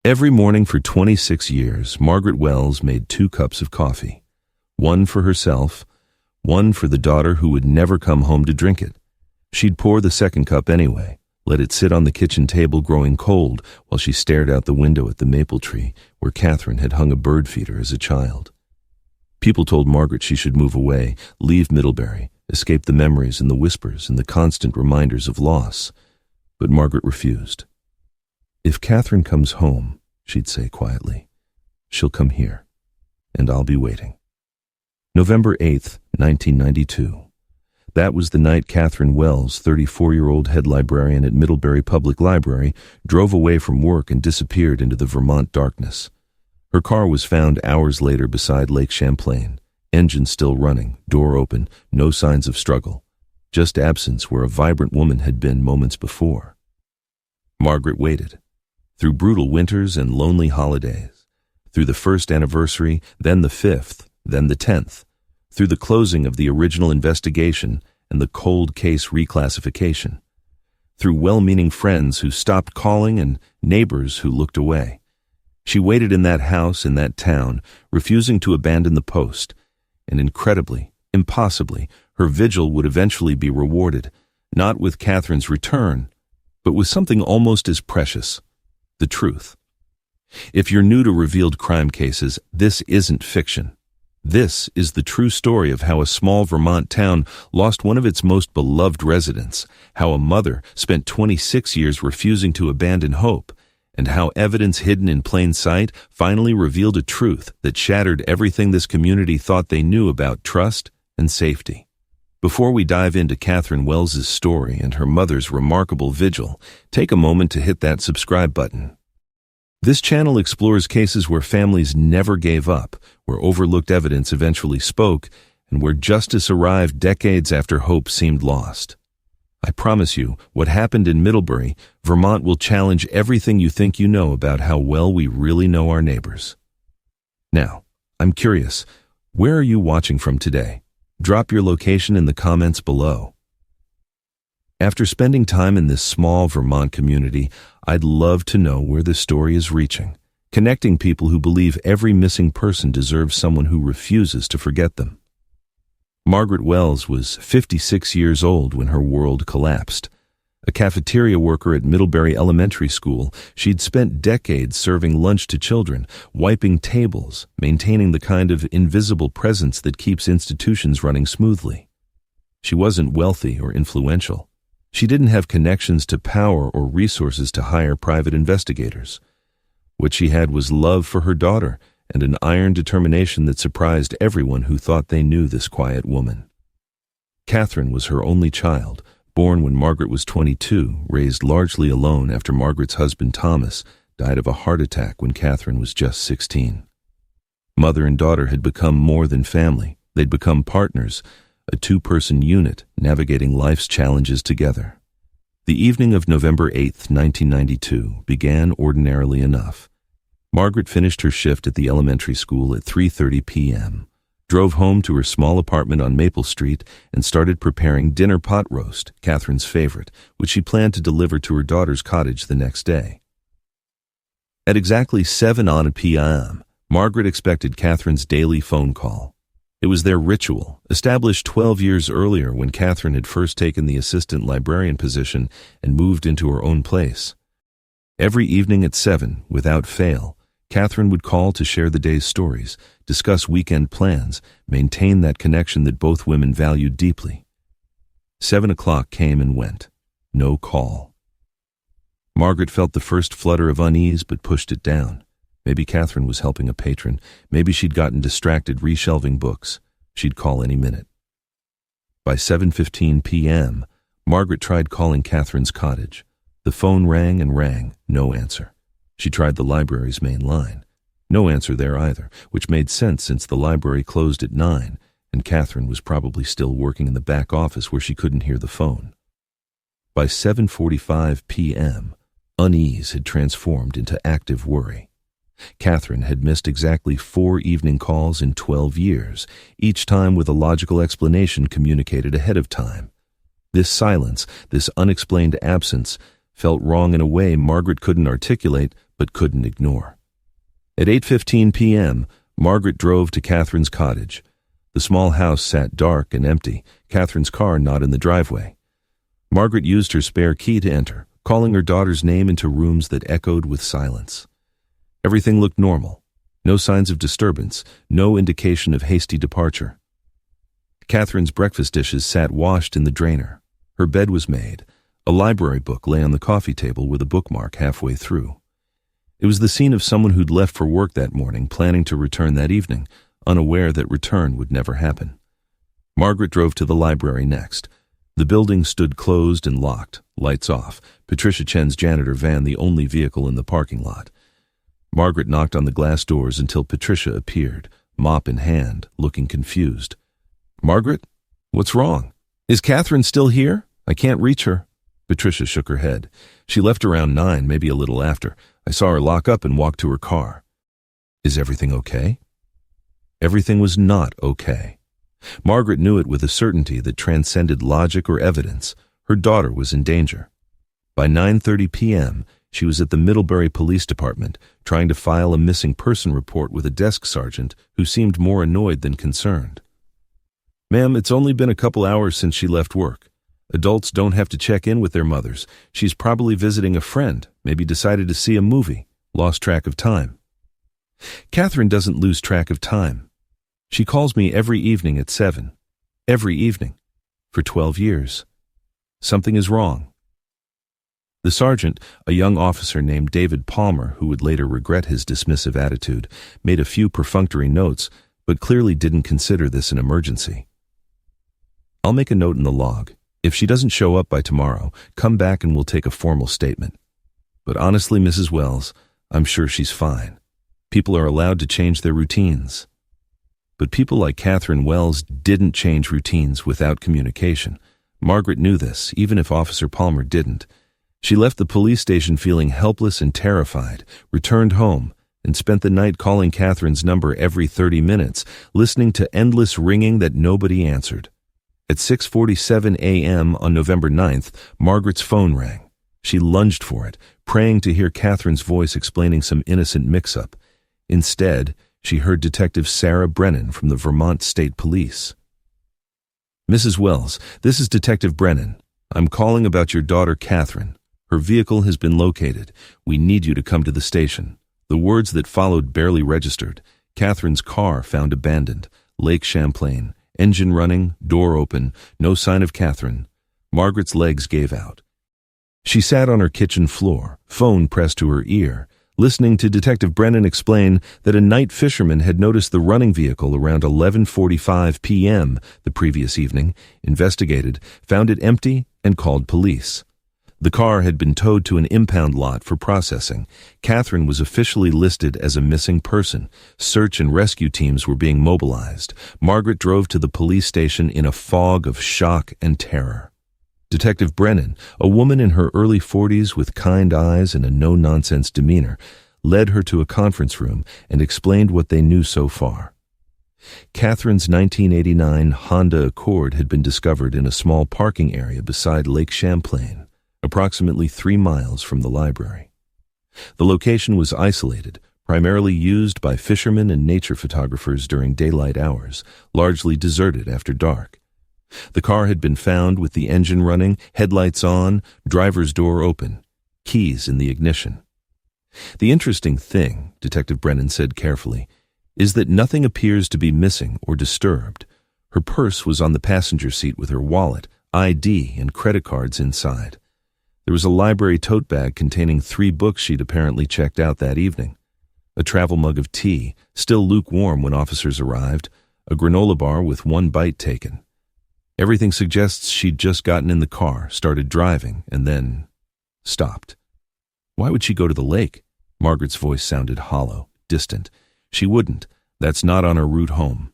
Every morning for 26 years, Margaret Wells made 2 cups of coffee. One for herself, one for the daughter who would never come home to drink it. She'd pour the second cup anyway, let it sit on the kitchen table growing cold while she stared out the window at the maple tree where Catherine had hung a bird feeder as a child. People told Margaret she should move away, leave Middlebury, escape the memories and the whispers and the constant reminders of loss. But Margaret refused. "If Catherine comes home," she'd say quietly, "she'll come here, and I'll be waiting." November 8th, 1992. That was the night Catherine Wells, 34-year-old head librarian at Middlebury Public Library, drove away from work and disappeared into the Vermont darkness. Her car was found hours later beside Lake Champlain, engine still running, door open, no signs of struggle, just absence where a vibrant woman had been moments before. Margaret waited. Through brutal winters and lonely holidays, through the first anniversary, then the 5th, then the 10th, through the closing of the original investigation and the cold case reclassification, through well-meaning friends who stopped calling and neighbors who looked away. She waited in that house in that town, refusing to abandon the post, and incredibly, impossibly, her vigil would eventually be rewarded, not with Catherine's return, but with something almost as precious: the truth. If you're new to revealed crime cases, this isn't fiction. This is the true story of how a small Vermont town lost one of its most beloved residents, how a mother spent 26 years refusing to abandon hope, and how evidence hidden in plain sight finally revealed a truth that shattered everything this community thought they knew about trust and safety. Before we dive into Catherine Wells's story and her mother's remarkable vigil, take a moment to hit that subscribe button. This channel explores cases where families never gave up, where overlooked evidence eventually spoke, and where justice arrived decades after hope seemed lost. I promise you, what happened in Middlebury, Vermont will challenge everything you think you know about how well we really know our neighbors. Now, I'm curious, where are you watching from today? Drop your location in the comments below. After spending time in this small Vermont community, I'd love to know where this story is reaching, connecting people who believe every missing person deserves someone who refuses to forget them. Margaret Wells was 56 years old when her world collapsed. A cafeteria worker at Middlebury Elementary School, she'd spent decades serving lunch to children, wiping tables, maintaining the kind of invisible presence that keeps institutions running smoothly. She wasn't wealthy or influential. She didn't have connections to power or resources to hire private investigators. What she had was love for her daughter and an iron determination that surprised everyone who thought they knew this quiet woman. Catherine was her only child, born when Margaret was 22, raised largely alone after Margaret's husband Thomas died of a heart attack when Catherine was just 16. Mother and daughter had become more than family. They'd become partners, a 2-person unit navigating life's challenges together. The evening of November 8th, 1992, began ordinarily enough. Margaret finished her shift at the elementary school at 3:30 p.m., drove home to her small apartment on Maple Street, and started preparing dinner pot roast, Catherine's favorite, which she planned to deliver to her daughter's cottage the next day. At exactly 7 p.m., Margaret expected Catherine's daily phone call. It was their ritual, established 12 years earlier when Catherine had first taken the assistant librarian position and moved into her own place. Every evening at 7, without fail, Catherine would call to share the day's stories, discuss weekend plans, maintain that connection that both women valued deeply. 7 o'clock came and went. No call. Margaret felt the first flutter of unease but pushed it down. Maybe Catherine was helping a patron. Maybe she'd gotten distracted reshelving books. She'd call any minute. By 7:15 p.m., Margaret tried calling Catherine's cottage. The phone rang and rang, no answer. She tried the library's main line. No answer there either, which made sense since the library closed at 9, and Catherine was probably still working in the back office where she couldn't hear the phone. By 7:45 p.m., unease had transformed into active worry. Catherine had missed exactly 4 evening calls in 12 years, each time with a logical explanation communicated ahead of time. This silence, this unexplained absence, felt wrong in a way Margaret couldn't articulate, but couldn't ignore. At 8:15 p.m., Margaret drove to Catherine's cottage. The small house sat dark and empty, Catherine's car not in the driveway. Margaret used her spare key to enter, calling her daughter's name into rooms that echoed with silence. Everything looked normal. No signs of disturbance, no indication of hasty departure. Catherine's breakfast dishes sat washed in the drainer. Her bed was made. A library book lay on the coffee table with a bookmark halfway through. It was the scene of someone who'd left for work that morning, planning to return that evening, unaware that return would never happen. Margaret drove to the library next. The building stood closed and locked, lights off, Patricia Chen's janitor van the only vehicle in the parking lot. Margaret knocked on the glass doors until Patricia appeared, mop in hand, looking confused. "Margaret? What's wrong? Is Catherine still here? I can't reach her." Patricia shook her head. "She left around 9, maybe a little after. I saw her lock up and walk to her car." "Is everything okay?" Everything was not okay. Margaret knew it with a certainty that transcended logic or evidence. Her daughter was in danger. By 9:30 p.m., she was at the Middlebury Police Department, trying to file a missing person report with a desk sergeant who seemed more annoyed than concerned. "Ma'am, it's only been a couple hours since she left work. Adults don't have to check in with their mothers. She's probably visiting a friend, maybe decided to see a movie, lost track of time." "Catherine doesn't lose track of time. She calls me every evening at 7. Every evening. For 12 years. Something is wrong." The sergeant, a young officer named David Palmer, who would later regret his dismissive attitude, made a few perfunctory notes, but clearly didn't consider this an emergency. "I'll make a note in the log. If she doesn't show up by tomorrow, come back and we'll take a formal statement. But honestly, Mrs. Wells, I'm sure she's fine. People are allowed to change their routines." But people like Catherine Wells didn't change routines without communication. Margaret knew this, even if Officer Palmer didn't. She left the police station feeling helpless and terrified, returned home, and spent the night calling Catherine's number every 30 minutes, listening to endless ringing that nobody answered. At 6:47 a.m. on November 9th, Margaret's phone rang. She lunged for it, praying to hear Catherine's voice explaining some innocent mix-up. Instead, she heard Detective Sarah Brennan from the Vermont State Police. "Mrs. Wells, this is Detective Brennan. I'm calling about your daughter, Catherine. Her vehicle has been located. We need you to come to the station." The words that followed barely registered. Catherine's car found abandoned. Lake Champlain. Engine running, door open, no sign of Catherine. Margaret's legs gave out. She sat on her kitchen floor, phone pressed to her ear, listening to Detective Brennan explain that a night fisherman had noticed the running vehicle around 11:45 p.m. the previous evening, investigated, found it empty, and called police. The car had been towed to an impound lot for processing. Catherine was officially listed as a missing person. Search and rescue teams were being mobilized. Margaret drove to the police station in a fog of shock and terror. Detective Brennan, a woman in her early 40s with kind eyes and a no-nonsense demeanor, led her to a conference room and explained what they knew so far. Catherine's 1989 Honda Accord had been discovered in a small parking area beside Lake Champlain, approximately 3 miles from the library. The location was isolated, primarily used by fishermen and nature photographers during daylight hours, largely deserted after dark. The car had been found with the engine running, headlights on, driver's door open, keys in the ignition. "The interesting thing," Detective Brennan said carefully, "is that nothing appears to be missing or disturbed. Her purse was on the passenger seat with her wallet, ID, and credit cards inside. There was a library tote bag containing 3 books she'd apparently checked out that evening. A travel mug of tea, still lukewarm when officers arrived, a granola bar with 1 bite taken. Everything suggests she'd just gotten in the car, started driving, and then stopped." "Why would she go to the lake?" Margaret's voice sounded hollow, distant. "She wouldn't. That's not on her route home.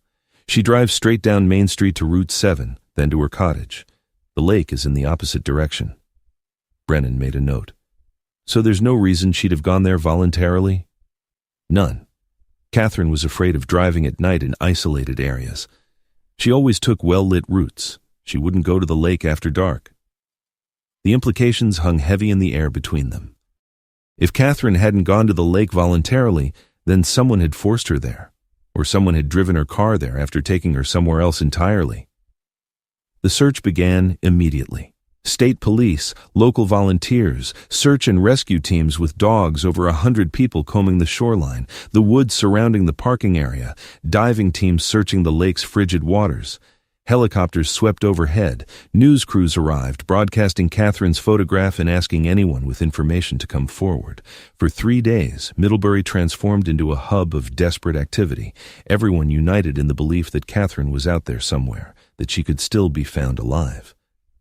She drives straight down Main Street to Route 7, then to her cottage. The lake is in the opposite direction." Brennan made a note. "So there's no reason she'd have gone there voluntarily?" "None. Catherine was afraid of driving at night in isolated areas. She always took well-lit routes. She wouldn't go to the lake after dark." The implications hung heavy in the air between them. If Catherine hadn't gone to the lake voluntarily, then someone had forced her there, or someone had driven her car there after taking her somewhere else entirely. The search began immediately. State police, local volunteers, search and rescue teams with dogs, over 100 people combing the shoreline, the woods surrounding the parking area, diving teams searching the lake's frigid waters. Helicopters swept overhead. News crews arrived, broadcasting Catherine's photograph and asking anyone with information to come forward. For 3 days, Middlebury transformed into a hub of desperate activity, everyone united in the belief that Catherine was out there somewhere, that she could still be found alive.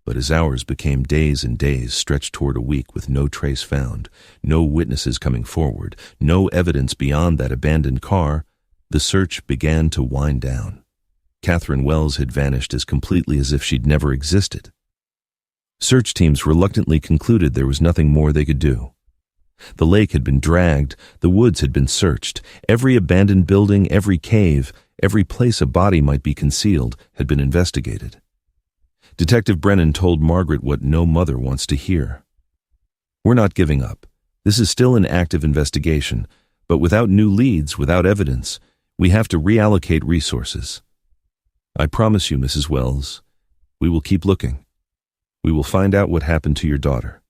But as hours became days and days stretched toward a week with no trace found, no witnesses coming forward, no evidence beyond that abandoned car, the search began to wind down. Catherine Wells had vanished as completely as if she'd never existed. Search teams reluctantly concluded there was nothing more they could do. The lake had been dragged, the woods had been searched, every abandoned building, every cave, every place a body might be concealed had been investigated. Detective Brennan told Margaret what no mother wants to hear. "We're not giving up. This is still an active investigation, but without new leads, without evidence, we have to reallocate resources. I promise you, Mrs. Wells, we will keep looking. We will find out what happened to your daughter."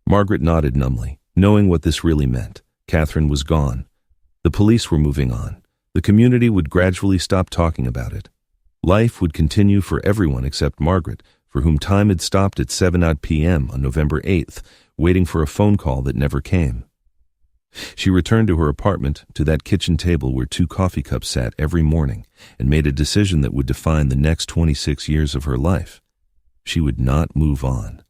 Margaret nodded numbly, knowing what this really meant. Catherine was gone. The police were moving on. The community would gradually stop talking about it. Life would continue for everyone except Margaret, for whom time had stopped at 7 p.m. on November 8th, waiting for a phone call that never came. She returned to her apartment, to that kitchen table where 2 coffee cups sat every morning, and made a decision that would define the next 26 years of her life. She would not move on.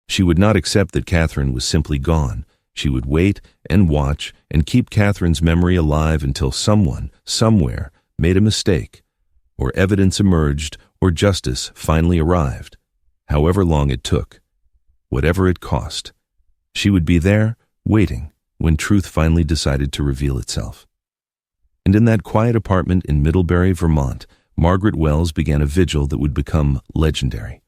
She would not accept that Catherine was simply gone. She would wait and watch and keep Catherine's memory alive until someone, somewhere, made a mistake, or evidence emerged, or justice finally arrived. However long it took, whatever it cost, she would be there, waiting, when truth finally decided to reveal itself. And in that quiet apartment in Middlebury, Vermont, Margaret Wells began a vigil that would become legendary.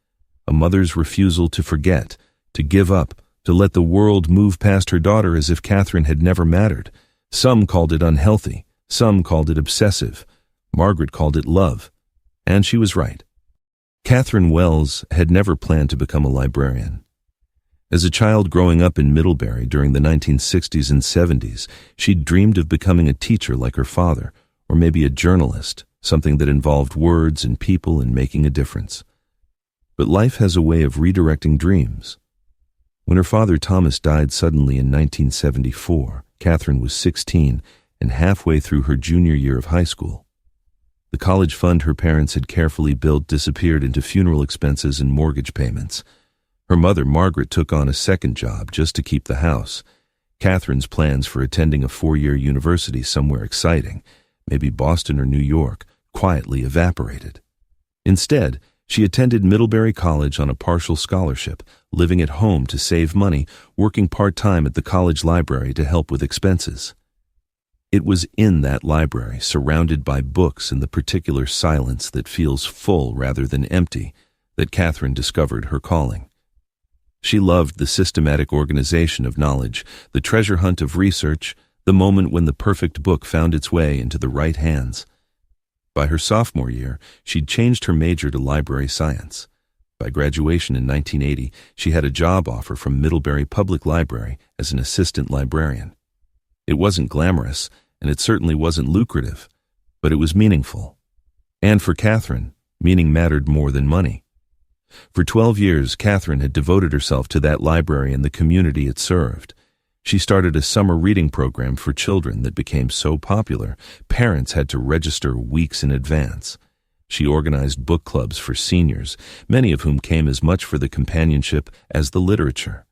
A mother's refusal to forget, to give up, to let the world move past her daughter as if Catherine had never mattered. Some called it unhealthy, some called it obsessive. Margaret called it love, and she was right. Catherine Wells had never planned to become a librarian. As a child growing up in Middlebury during the 1960s and 70s, she'd dreamed of becoming a teacher like her father, or maybe a journalist, something that involved words and people and making a difference. But life has a way of redirecting dreams. When her father Thomas died suddenly in 1974, Catherine was 16 and halfway through her junior year of high school. The college fund her parents had carefully built disappeared into funeral expenses and mortgage payments. Her mother, Margaret, took on a second job just to keep the house. Catherine's plans for attending a 4-year university somewhere exciting, maybe Boston or New York, quietly evaporated. Instead, she attended Middlebury College on a partial scholarship, living at home to save money, working part-time at the college library to help with expenses. It was in that library, surrounded by books and the particular silence that feels full rather than empty, that Catherine discovered her calling. She loved the systematic organization of knowledge, the treasure hunt of research, the moment when the perfect book found its way into the right hands. By her sophomore year, she'd changed her major to library science. By graduation in 1980, she had a job offer from Middlebury Public Library as an assistant librarian. It wasn't glamorous, and it certainly wasn't lucrative, but it was meaningful. And for Catherine, meaning mattered more than money. For 12 years, Catherine had devoted herself to that library and the community it served. She started a summer reading program for children that became so popular, parents had to register weeks in advance. She organized book clubs for seniors, many of whom came as much for the companionship as the literature.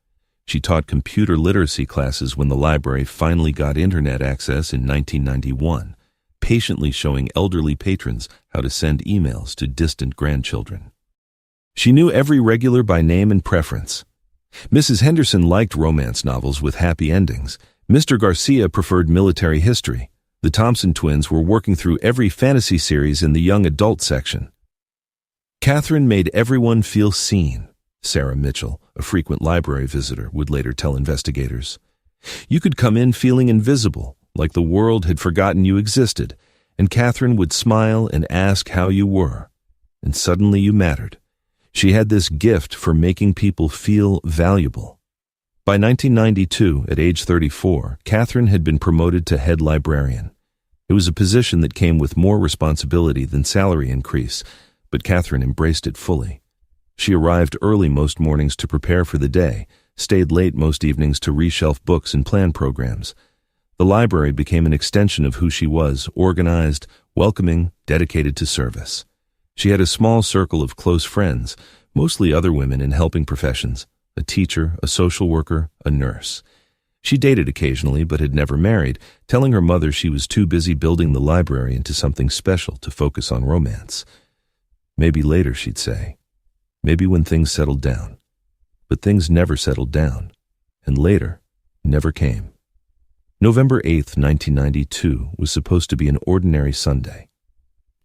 She taught computer literacy classes when the library finally got internet access in 1991, patiently showing elderly patrons how to send emails to distant grandchildren. She knew every regular by name and preference. Mrs. Henderson liked romance novels with happy endings. Mr. Garcia preferred military history. The Thompson twins were working through every fantasy series in the young adult section. Catherine made everyone feel seen, Sarah Mitchell, a frequent library visitor, would later tell investigators. You could come in feeling invisible, like the world had forgotten you existed, and Catherine would smile and ask how you were. And suddenly you mattered. She had this gift for making people feel valuable. By 1992, at age 34, Catherine had been promoted to head librarian. It was a position that came with more responsibility than salary increase, but Catherine embraced it fully. She arrived early most mornings to prepare for the day, stayed late most evenings to reshelf books and plan programs. The library became an extension of who she was, organized, welcoming, dedicated to service. She had a small circle of close friends, mostly other women in helping professions, a teacher, a social worker, a nurse. She dated occasionally but had never married, telling her mother she was too busy building the library into something special to focus on romance. Maybe later, she'd say. Maybe when things settled down. But things never settled down, and later never came. November 8th, 1992 was supposed to be an ordinary Sunday.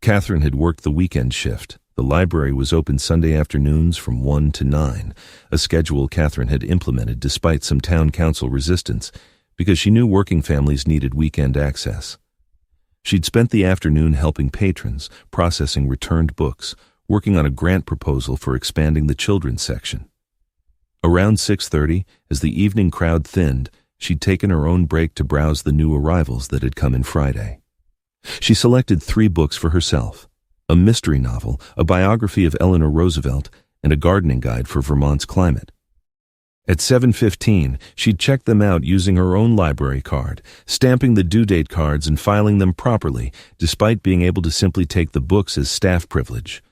Catherine had worked the weekend shift. The library was open Sunday afternoons from 1 to 9, a schedule Catherine had implemented despite some town council resistance, because she knew working families needed weekend access. She'd spent the afternoon helping patrons, processing returned books, working on a grant proposal for expanding the children's section. Around 6:30, as the evening crowd thinned, she'd taken her own break to browse the new arrivals that had come in Friday. She selected 3 books for herself: a mystery novel, a biography of Eleanor Roosevelt, and a gardening guide for Vermont's climate. At 7:15, she'd checked them out using her own library card, stamping the due date cards and filing them properly, despite being able to simply take the books as staff privilege.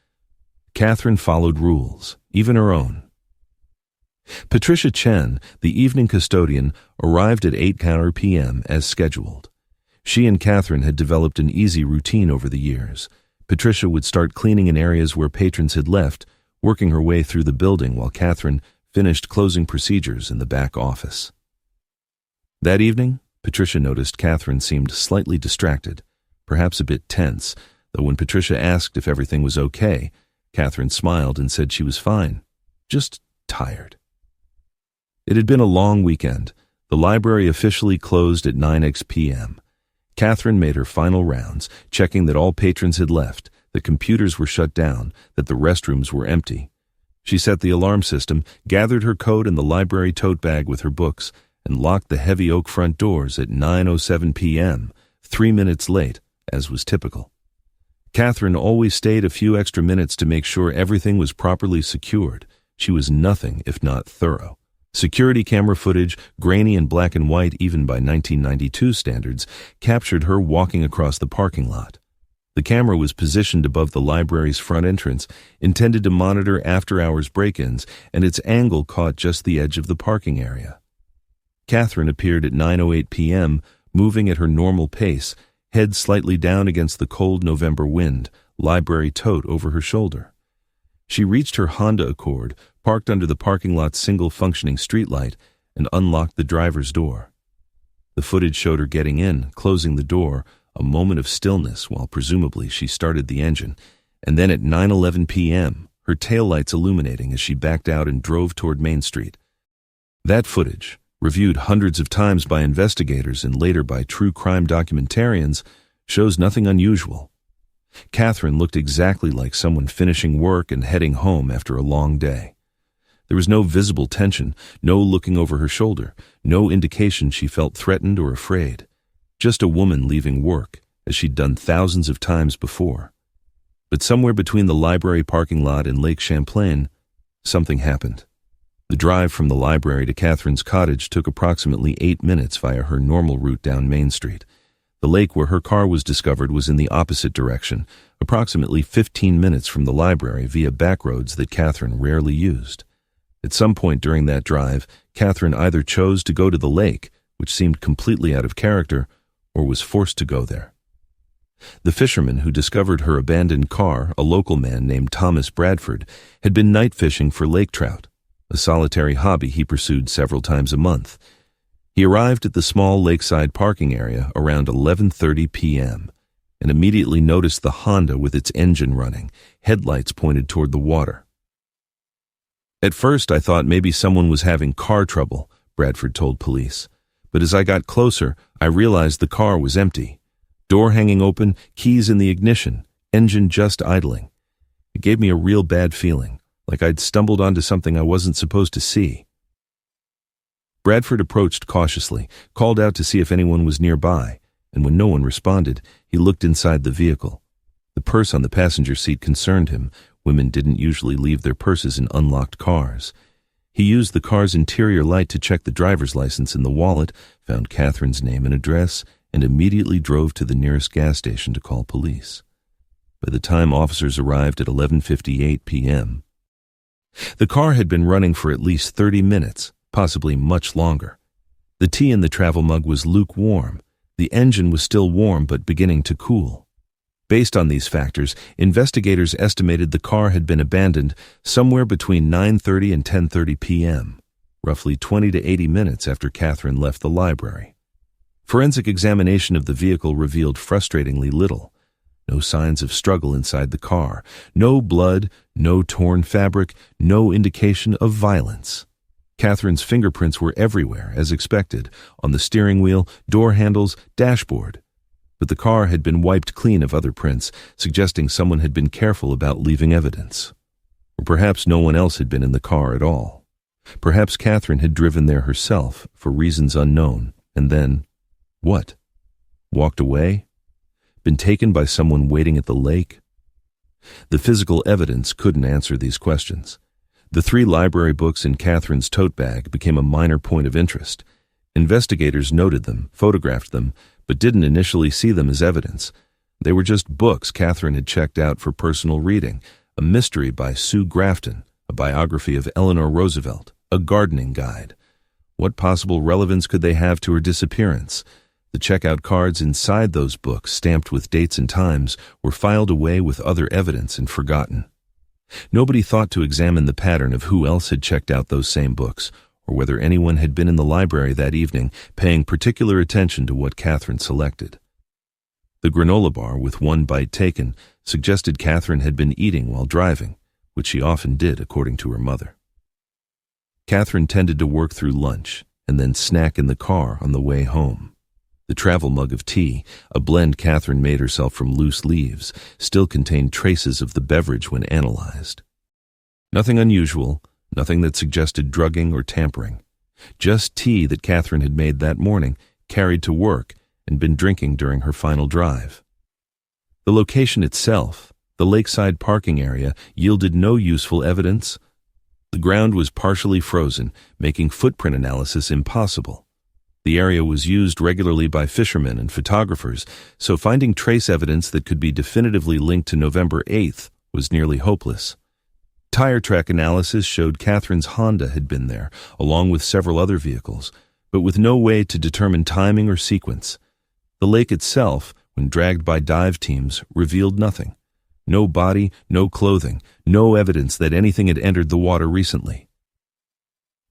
Catherine followed rules, even her own. Patricia Chen, the evening custodian, arrived at 8 p.m. as scheduled. She and Catherine had developed an easy routine over the years. Patricia would start cleaning in areas where patrons had left, working her way through the building while Catherine finished closing procedures in the back office. That evening, Patricia noticed Catherine seemed slightly distracted, perhaps a bit tense, though when Patricia asked if everything was okay, Catherine smiled and said she was fine, just tired. It had been a long weekend. The library officially closed at 9 p.m. Catherine made her final rounds, checking that all patrons had left, that computers were shut down, that the restrooms were empty. She set the alarm system, gathered her coat and the library tote bag with her books, and locked the heavy oak front doors at 9:07 p.m., 3 minutes late, as was typical. Catherine always stayed a few extra minutes to make sure everything was properly secured. She was nothing if not thorough. Security camera footage, grainy and black and white even by 1992 standards, captured her walking across the parking lot. The camera was positioned above the library's front entrance, intended to monitor after-hours break-ins, and its angle caught just the edge of the parking area. Catherine appeared at 9:08 p.m., moving at her normal pace, head slightly down against the cold November wind, library tote over her shoulder. She reached her Honda Accord, parked under the parking lot's single-functioning streetlight, and unlocked the driver's door. The footage showed her getting in, closing the door, a moment of stillness while presumably she started the engine, and then at 9:11 p.m., her taillights illuminating as she backed out and drove toward Main Street. That footage, reviewed hundreds of times by investigators and later by true crime documentarians, shows nothing unusual. Catherine looked exactly like someone finishing work and heading home after a long day. There was no visible tension, no looking over her shoulder, no indication she felt threatened or afraid. Just a woman leaving work, as she'd done thousands of times before. But somewhere between the library parking lot and Lake Champlain, something happened. The drive from the library to Catherine's cottage took approximately 8 minutes via her normal route down Main Street. The lake where her car was discovered was in the opposite direction, approximately 15 minutes from the library via back roads that Catherine rarely used. At some point during that drive, Catherine either chose to go to the lake, which seemed completely out of character, or was forced to go there. The fisherman who discovered her abandoned car, a local man named Thomas Bradford, had been night fishing for lake trout, a solitary hobby he pursued several times a month. He arrived at the small lakeside parking area around 11:30 p.m. and immediately noticed the Honda with its engine running, headlights pointed toward the water. "At first I thought maybe someone was having car trouble," Bradford told police. but as I got closer, I realized the car was empty. Door hanging open, keys in the ignition, engine just idling. It gave me a real bad feeling, like I'd stumbled onto something I wasn't supposed to see. Bradford approached cautiously, called out to see if anyone was nearby, and when no one responded, he looked inside the vehicle. The purse on the passenger seat concerned him. Women didn't usually leave their purses in unlocked cars. He used the car's interior light to check the driver's license in the wallet, found Catherine's name and address, and immediately drove to the nearest gas station to call police. By the time officers arrived at 11:58 p.m., the car had been running for at least 30 minutes, possibly much longer. The tea in the travel mug was lukewarm. The engine was still warm but beginning to cool. Based on these factors, investigators estimated the car had been abandoned somewhere between 9:30 and 10:30 p.m., roughly 20 to 80 minutes after Catherine left the library. Forensic examination of the vehicle revealed frustratingly little. No signs of struggle inside the car, no blood, no torn fabric, no indication of violence. Catherine's fingerprints were everywhere, as expected, on the steering wheel, door handles, dashboard. But the car had been wiped clean of other prints, suggesting someone had been careful about leaving evidence. Or perhaps no one else had been in the car at all. Perhaps Catherine had driven there herself, for reasons unknown, and then, what? Walked away? Been taken by someone waiting at the lake? The physical evidence couldn't answer these questions. The 3 library books in Catherine's tote bag became a minor point of interest. Investigators noted them, photographed them, but didn't initially see them as evidence. They were just books Catherine had checked out for personal reading, a mystery by Sue Grafton, a biography of Eleanor Roosevelt, a gardening guide. What possible relevance could they have to her disappearance? The checkout cards inside those books, stamped with dates and times, were filed away with other evidence and forgotten. Nobody thought to examine the pattern of who else had checked out those same books, or whether anyone had been in the library that evening, paying particular attention to what Catherine selected. The granola bar, with 1 bite taken, suggested Catherine had been eating while driving, which she often did, according to her mother. Catherine tended to work through lunch, and then snack in the car on the way home. The travel mug of tea, a blend Catherine made herself from loose leaves, still contained traces of the beverage when analyzed. Nothing unusual, nothing that suggested drugging or tampering. Just tea that Catherine had made that morning, carried to work, and been drinking during her final drive. The location itself, the lakeside parking area, yielded no useful evidence. The ground was partially frozen, making footprint analysis impossible. The area was used regularly by fishermen and photographers, so finding trace evidence that could be definitively linked to November 8th was nearly hopeless. Tire track analysis showed Catherine's Honda had been there, along with several other vehicles, but with no way to determine timing or sequence. The lake itself, when dragged by dive teams, revealed nothing. No body, no clothing, no evidence that anything had entered the water recently.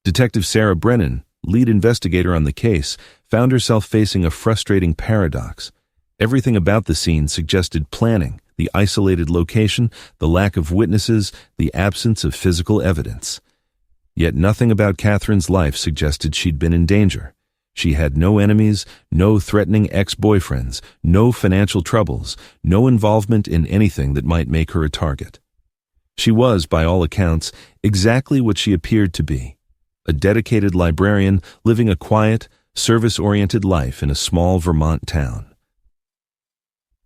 Detective Sarah Brennan, lead investigator on the case, found herself facing a frustrating paradox. Everything about the scene suggested planning, the isolated location, the lack of witnesses, the absence of physical evidence. Yet nothing about Catherine's life suggested she'd been in danger. She had no enemies, no threatening ex-boyfriends, no financial troubles, no involvement in anything that might make her a target. She was, by all accounts, exactly what she appeared to be. A dedicated librarian living a quiet, service-oriented life in a small Vermont town.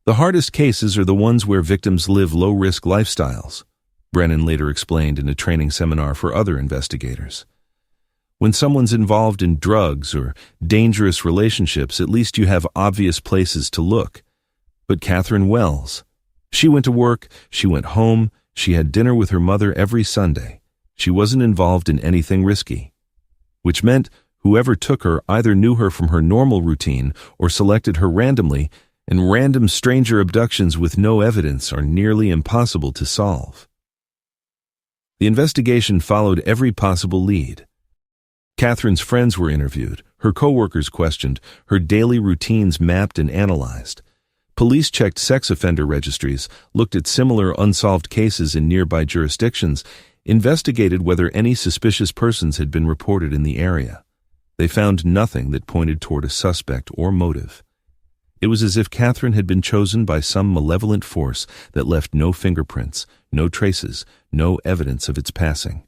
The hardest cases are the ones where victims live low-risk lifestyles, Brennan later explained in a training seminar for other investigators. When someone's involved in drugs or dangerous relationships, at least you have obvious places to look. But Catherine Wells, she went to work, she went home, she had dinner with her mother every Sunday. She wasn't involved in anything risky, which meant whoever took her either knew her from her normal routine or selected her randomly, and random stranger abductions with no evidence are nearly impossible to solve. The investigation followed every possible lead. Catherine's friends were interviewed, her co-workers questioned, her daily routines mapped and analyzed. Police checked sex offender registries, looked at similar unsolved cases in nearby jurisdictions, investigated whether any suspicious persons had been reported in the area. They found nothing that pointed toward a suspect or motive. It was as if Catherine had been chosen by some malevolent force that left no fingerprints, no traces, no evidence of its passing.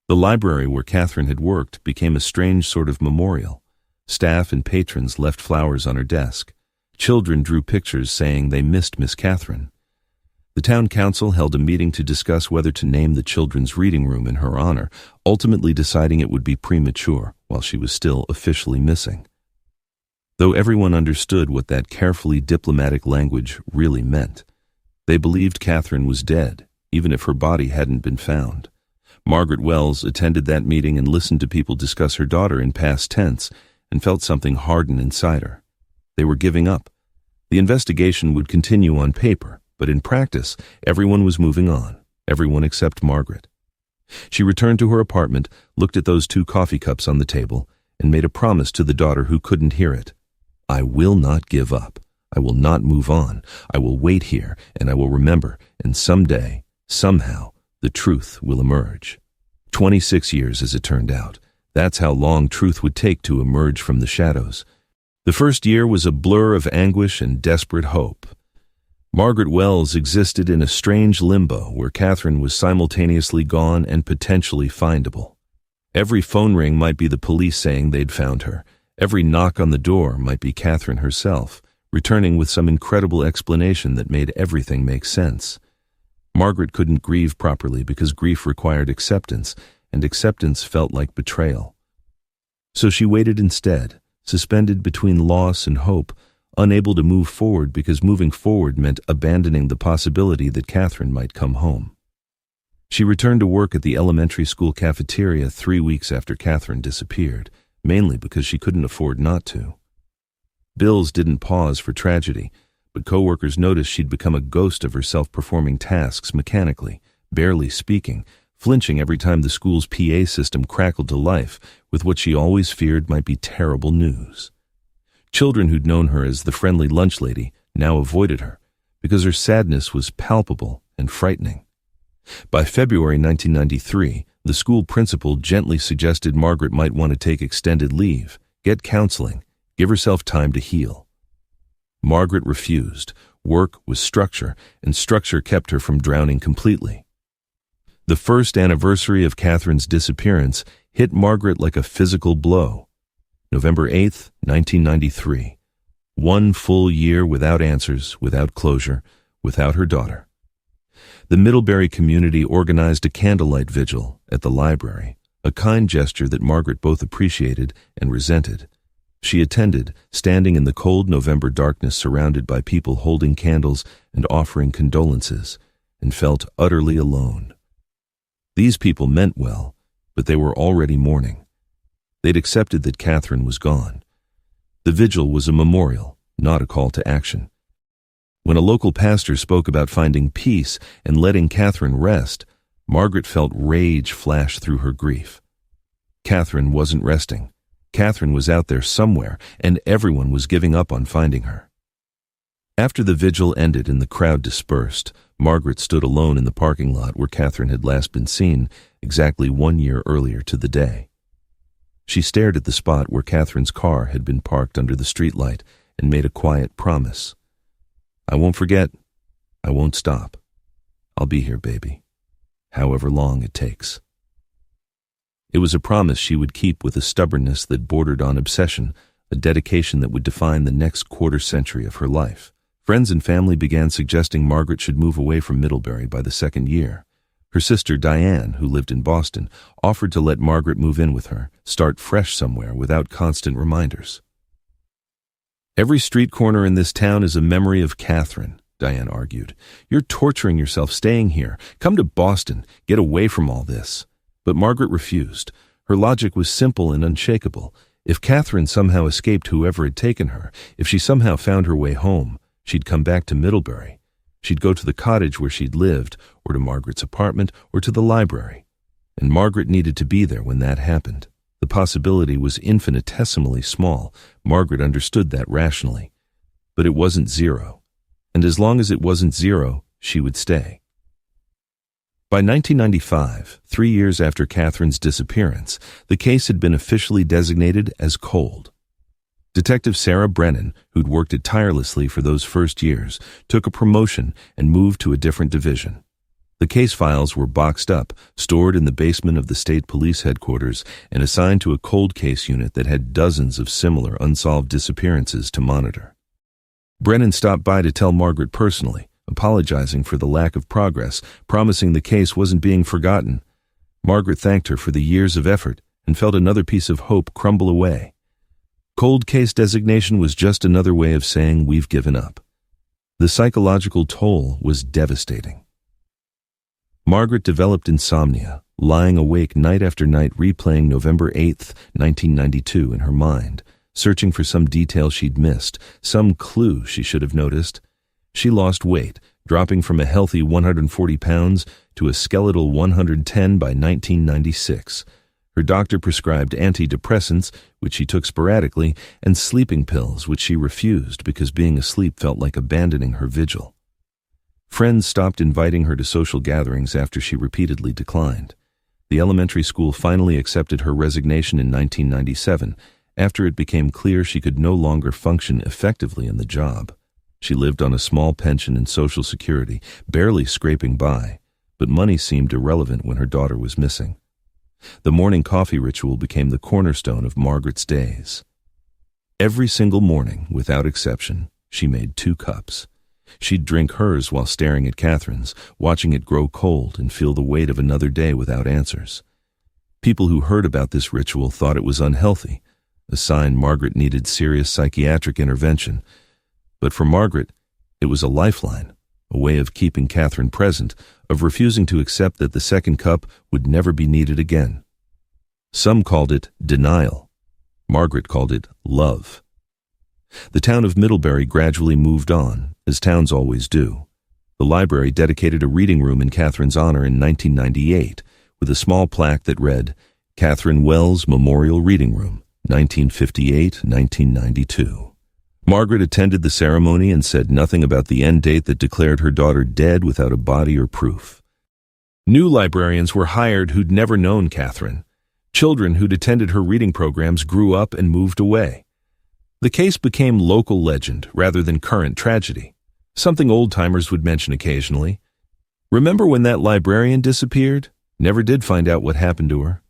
The library where Catherine had worked became a strange sort of memorial. Staff and patrons left flowers on her desk. Children drew pictures saying they missed Miss Catherine. The town council held a meeting to discuss whether to name the children's reading room in her honor, ultimately deciding it would be premature while she was still officially missing. Though everyone understood what that carefully diplomatic language really meant, they believed Catherine was dead, even if her body hadn't been found. Margaret Wells attended that meeting and listened to people discuss her daughter in past tense and felt something harden inside her. They were giving up. The investigation would continue on paper, but in practice, everyone was moving on, everyone except Margaret. She returned to her apartment, looked at those 2 coffee cups on the table, and made a promise to the daughter who couldn't hear it. I will not give up. I will not move on. I will wait here, and I will remember, and someday, somehow, the truth will emerge. 26 years, as it turned out. That's how long truth would take to emerge from the shadows. The first year was a blur of anguish and desperate hope. Margaret Wells existed in a strange limbo where Catherine was simultaneously gone and potentially findable. Every phone ring might be the police saying they'd found her. Every knock on the door might be Catherine herself, returning with some incredible explanation that made everything make sense. Margaret couldn't grieve properly because grief required acceptance, and acceptance felt like betrayal. So she waited instead, suspended between loss and hope, unable to move forward because moving forward meant abandoning the possibility that Catherine might come home. She returned to work at the elementary school cafeteria 3 weeks after Catherine disappeared, mainly because she couldn't afford not to. Bills didn't pause for tragedy, but coworkers noticed she'd become a ghost of herself performing tasks mechanically, barely speaking, flinching every time the school's PA system crackled to life with what she always feared might be terrible news. Children who'd known her as the friendly lunch lady now avoided her because her sadness was palpable and frightening. By February 1993, the school principal gently suggested Margaret might want to take extended leave, get counseling, give herself time to heal. Margaret refused. Work was structure, and structure kept her from drowning completely. The first anniversary of Catherine's disappearance hit Margaret like a physical blow. November 8th, 1993. 1 full year without answers, without closure, without her daughter. The Middlebury community organized a candlelight vigil at the library, a kind gesture that Margaret both appreciated and resented. She attended, standing in the cold November darkness surrounded by people holding candles and offering condolences, and felt utterly alone. These people meant well, but they were already mourning. They'd accepted that Catherine was gone. The vigil was a memorial, not a call to action. When a local pastor spoke about finding peace and letting Catherine rest, Margaret felt rage flash through her grief. Catherine wasn't resting. Catherine was out there somewhere, and everyone was giving up on finding her. After the vigil ended and the crowd dispersed, Margaret stood alone in the parking lot where Catherine had last been seen, exactly 1 year earlier to the day. She stared at the spot where Catherine's car had been parked under the streetlight and made a quiet promise. I won't forget. I won't stop. I'll be here, baby, however long it takes. It was a promise she would keep with a stubbornness that bordered on obsession, a dedication that would define the next quarter century of her life. Friends and family began suggesting Margaret should move away from Middlebury by the 2nd year. Her sister Diane, who lived in Boston, offered to let Margaret move in with her, start fresh somewhere without constant reminders. Every street corner in this town is a memory of Catherine, Diane argued. You're torturing yourself staying here. Come to Boston. Get away from all this. But Margaret refused. Her logic was simple and unshakable. If Catherine somehow escaped whoever had taken her, if she somehow found her way home, she'd come back to Middlebury. She'd go to the cottage where she'd lived, or to Margaret's apartment, or to the library. And Margaret needed to be there when that happened. The possibility was infinitesimally small. Margaret understood that rationally. But it wasn't zero. And as long as it wasn't zero, she would stay. By 1995, 3 years after Catherine's disappearance, the case had been officially designated as cold. Detective Sarah Brennan, who'd worked it tirelessly for those first years, took a promotion and moved to a different division. The case files were boxed up, stored in the basement of the state police headquarters, and assigned to a cold case unit that had dozens of similar unsolved disappearances to monitor. Brennan stopped by to tell Margaret personally, apologizing for the lack of progress, promising the case wasn't being forgotten. Margaret thanked her for the years of effort and felt another piece of hope crumble away. Cold case designation was just another way of saying we've given up. The psychological toll was devastating. Margaret developed insomnia, lying awake night after night replaying November 8, 1992 in her mind, searching for some detail she'd missed, some clue she should have noticed. She lost weight, dropping from a healthy 140 pounds to a skeletal 110 by 1996. Her doctor prescribed antidepressants, which she took sporadically, and sleeping pills, which she refused because being asleep felt like abandoning her vigil. Friends stopped inviting her to social gatherings after she repeatedly declined. The elementary school finally accepted her resignation in 1997, after it became clear she could no longer function effectively in the job. She lived on a small pension and Social Security, barely scraping by, but money seemed irrelevant when her daughter was missing. The morning coffee ritual became the cornerstone of Margaret's days. Every single morning, without exception, she made 2 cups. She'd drink hers while staring at Catherine's, watching it grow cold and feel the weight of another day without answers. People who heard about this ritual thought it was unhealthy, a sign Margaret needed serious psychiatric intervention. But for Margaret, it was a lifeline, a way of keeping Catherine present, of refusing to accept that the second cup would never be needed again. Some called it denial. Margaret called it love. The town of Middlebury gradually moved on, as towns always do. The library dedicated a reading room in Catherine's honor in 1998, with a small plaque that read, Catherine Wells Memorial Reading Room, 1958-1992. Margaret attended the ceremony and said nothing about the end date that declared her daughter dead without a body or proof. New librarians were hired who'd never known Catherine. Children who'd attended her reading programs grew up and moved away. The case became local legend rather than current tragedy, something old-timers would mention occasionally. Remember when that librarian disappeared? Never did find out what happened to her.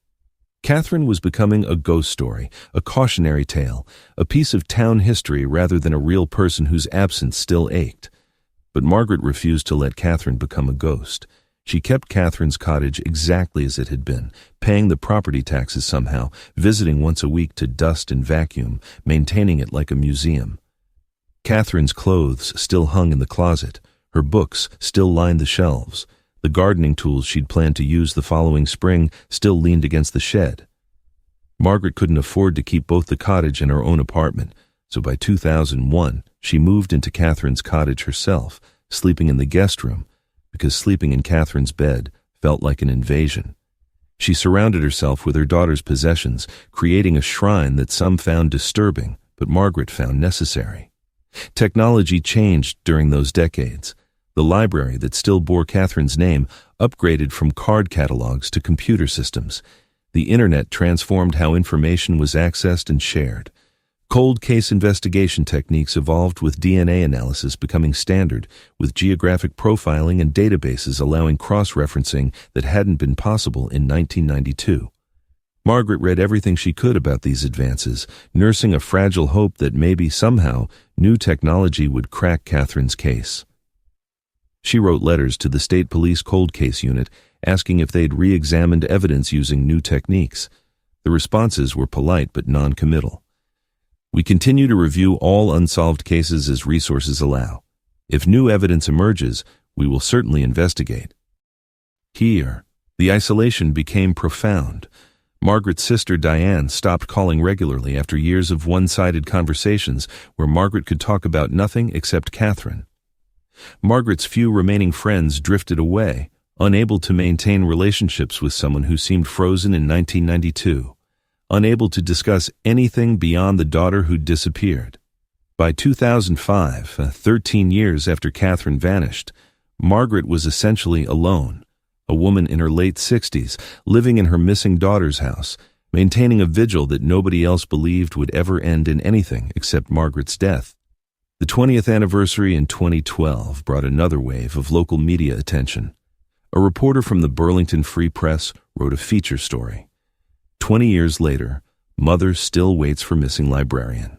Catherine was becoming a ghost story, a cautionary tale, a piece of town history rather than a real person whose absence still ached. But Margaret refused to let Catherine become a ghost. She kept Catherine's cottage exactly as it had been, paying the property taxes somehow, visiting once a week to dust and vacuum, maintaining it like a museum. Catherine's clothes still hung in the closet, her books still lined the shelves. The gardening tools she'd planned to use the following spring still leaned against the shed. Margaret couldn't afford to keep both the cottage and her own apartment, so by 2001 she moved into Catherine's cottage herself, sleeping in the guest room, because sleeping in Catherine's bed felt like an invasion. She surrounded herself with her daughter's possessions, creating a shrine that some found disturbing, but Margaret found necessary. Technology changed during those decades. The library that still bore Catherine's name upgraded from card catalogs to computer systems. The internet transformed how information was accessed and shared. Cold case investigation techniques evolved with DNA analysis becoming standard, with geographic profiling and databases allowing cross-referencing that hadn't been possible in 1992. Margaret read everything she could about these advances, nursing a fragile hope that maybe somehow new technology would crack Catherine's case. She wrote letters to the state police cold case unit asking if they'd re-examined evidence using new techniques. The responses were polite but non-committal. We continue to review all unsolved cases as resources allow. If new evidence emerges, we will certainly investigate. Here, the isolation became profound. Margaret's sister Diane stopped calling regularly after years of one-sided conversations where Margaret could talk about nothing except Catherine. Margaret's few remaining friends drifted away, unable to maintain relationships with someone who seemed frozen in 1992, unable to discuss anything beyond the daughter who'd disappeared. By 2005, 13 years after Catherine vanished, Margaret was essentially alone, a woman in her late 60s, living in her missing daughter's house, maintaining a vigil that nobody else believed would ever end in anything except Margaret's death. The 20th anniversary in 2012 brought another wave of local media attention. A reporter from the Burlington Free Press wrote a feature story. 20 years later, mother still waits for missing librarian.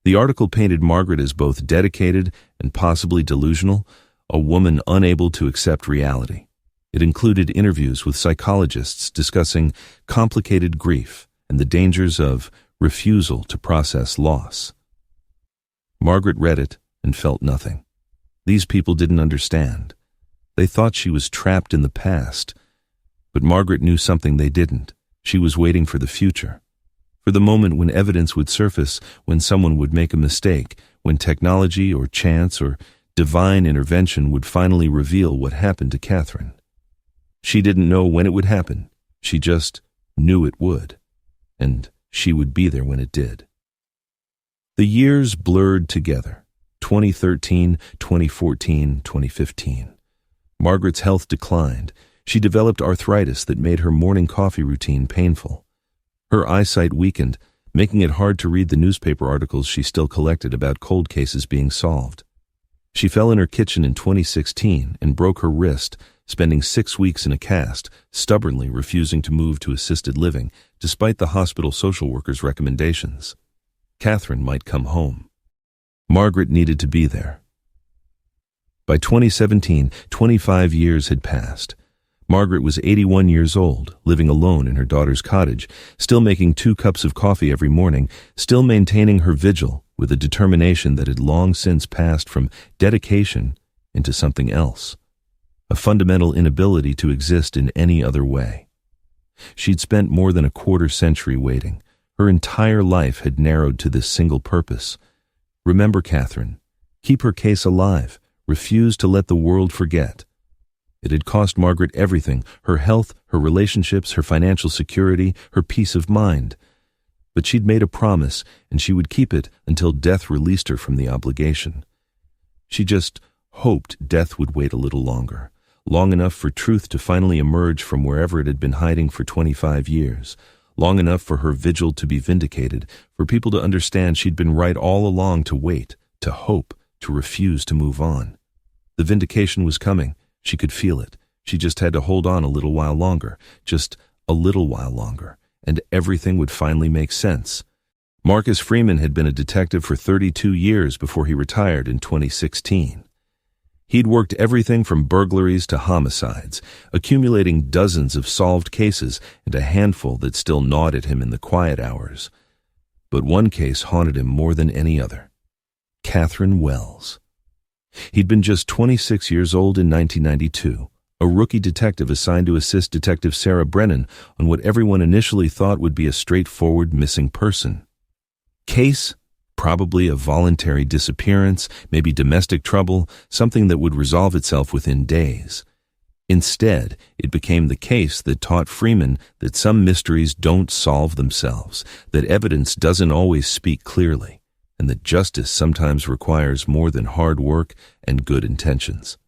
The article painted Margaret as both dedicated and possibly delusional, a woman unable to accept reality. It included interviews with psychologists discussing complicated grief and the dangers of refusal to process loss. Margaret read it and felt nothing. These people didn't understand. They thought she was trapped in the past. But Margaret knew something they didn't. She was waiting for the future. For the moment when evidence would surface, when someone would make a mistake, when technology or chance or divine intervention would finally reveal what happened to Catherine. She didn't know when it would happen. She just knew it would. And she would be there when it did. The years blurred together. 2013, 2014, 2015. Margaret's health declined. She developed arthritis that made her morning coffee routine painful. Her eyesight weakened, making it hard to read the newspaper articles she still collected about cold cases being solved. She fell in her kitchen in 2016 and broke her wrist, spending 6 weeks in a cast, stubbornly refusing to move to assisted living, despite the hospital social worker's recommendations. Catherine might come home. Margaret needed to be there. By 2017, 25 years had passed. Margaret was 81 years old, living alone in her daughter's cottage, still making 2 cups of coffee every morning, still maintaining her vigil with a determination that had long since passed from dedication into something else, a fundamental inability to exist in any other way. She'd spent more than a quarter-century waiting. Her entire life had narrowed to this single purpose. Remember Catherine. Keep her case alive. Refuse to let the world forget. It had cost Margaret everything, her health, her relationships, her financial security, her peace of mind. But she'd made a promise, and she would keep it until death released her from the obligation. She just hoped death would wait a little longer, long enough for truth to finally emerge from wherever it had been hiding for 25 years, long enough for her vigil to be vindicated, for people to understand she'd been right all along to wait, to hope, to refuse to move on. The vindication was coming. She could feel it. She just had to hold on a little while longer, just a little while longer, and everything would finally make sense. Marcus Freeman had been a detective for 32 years before he retired in 2016. He'd worked everything from burglaries to homicides, accumulating dozens of solved cases and a handful that still gnawed at him in the quiet hours. But one case haunted him more than any other. Catherine Wells. He'd been just 26 years old in 1992, a rookie detective assigned to assist Detective Sarah Brennan on what everyone initially thought would be a straightforward missing person. Case? Probably a voluntary disappearance, maybe domestic trouble, something that would resolve itself within days. Instead, it became the case that taught Freeman that some mysteries don't solve themselves, that evidence doesn't always speak clearly, and that justice sometimes requires more than hard work and good intentions.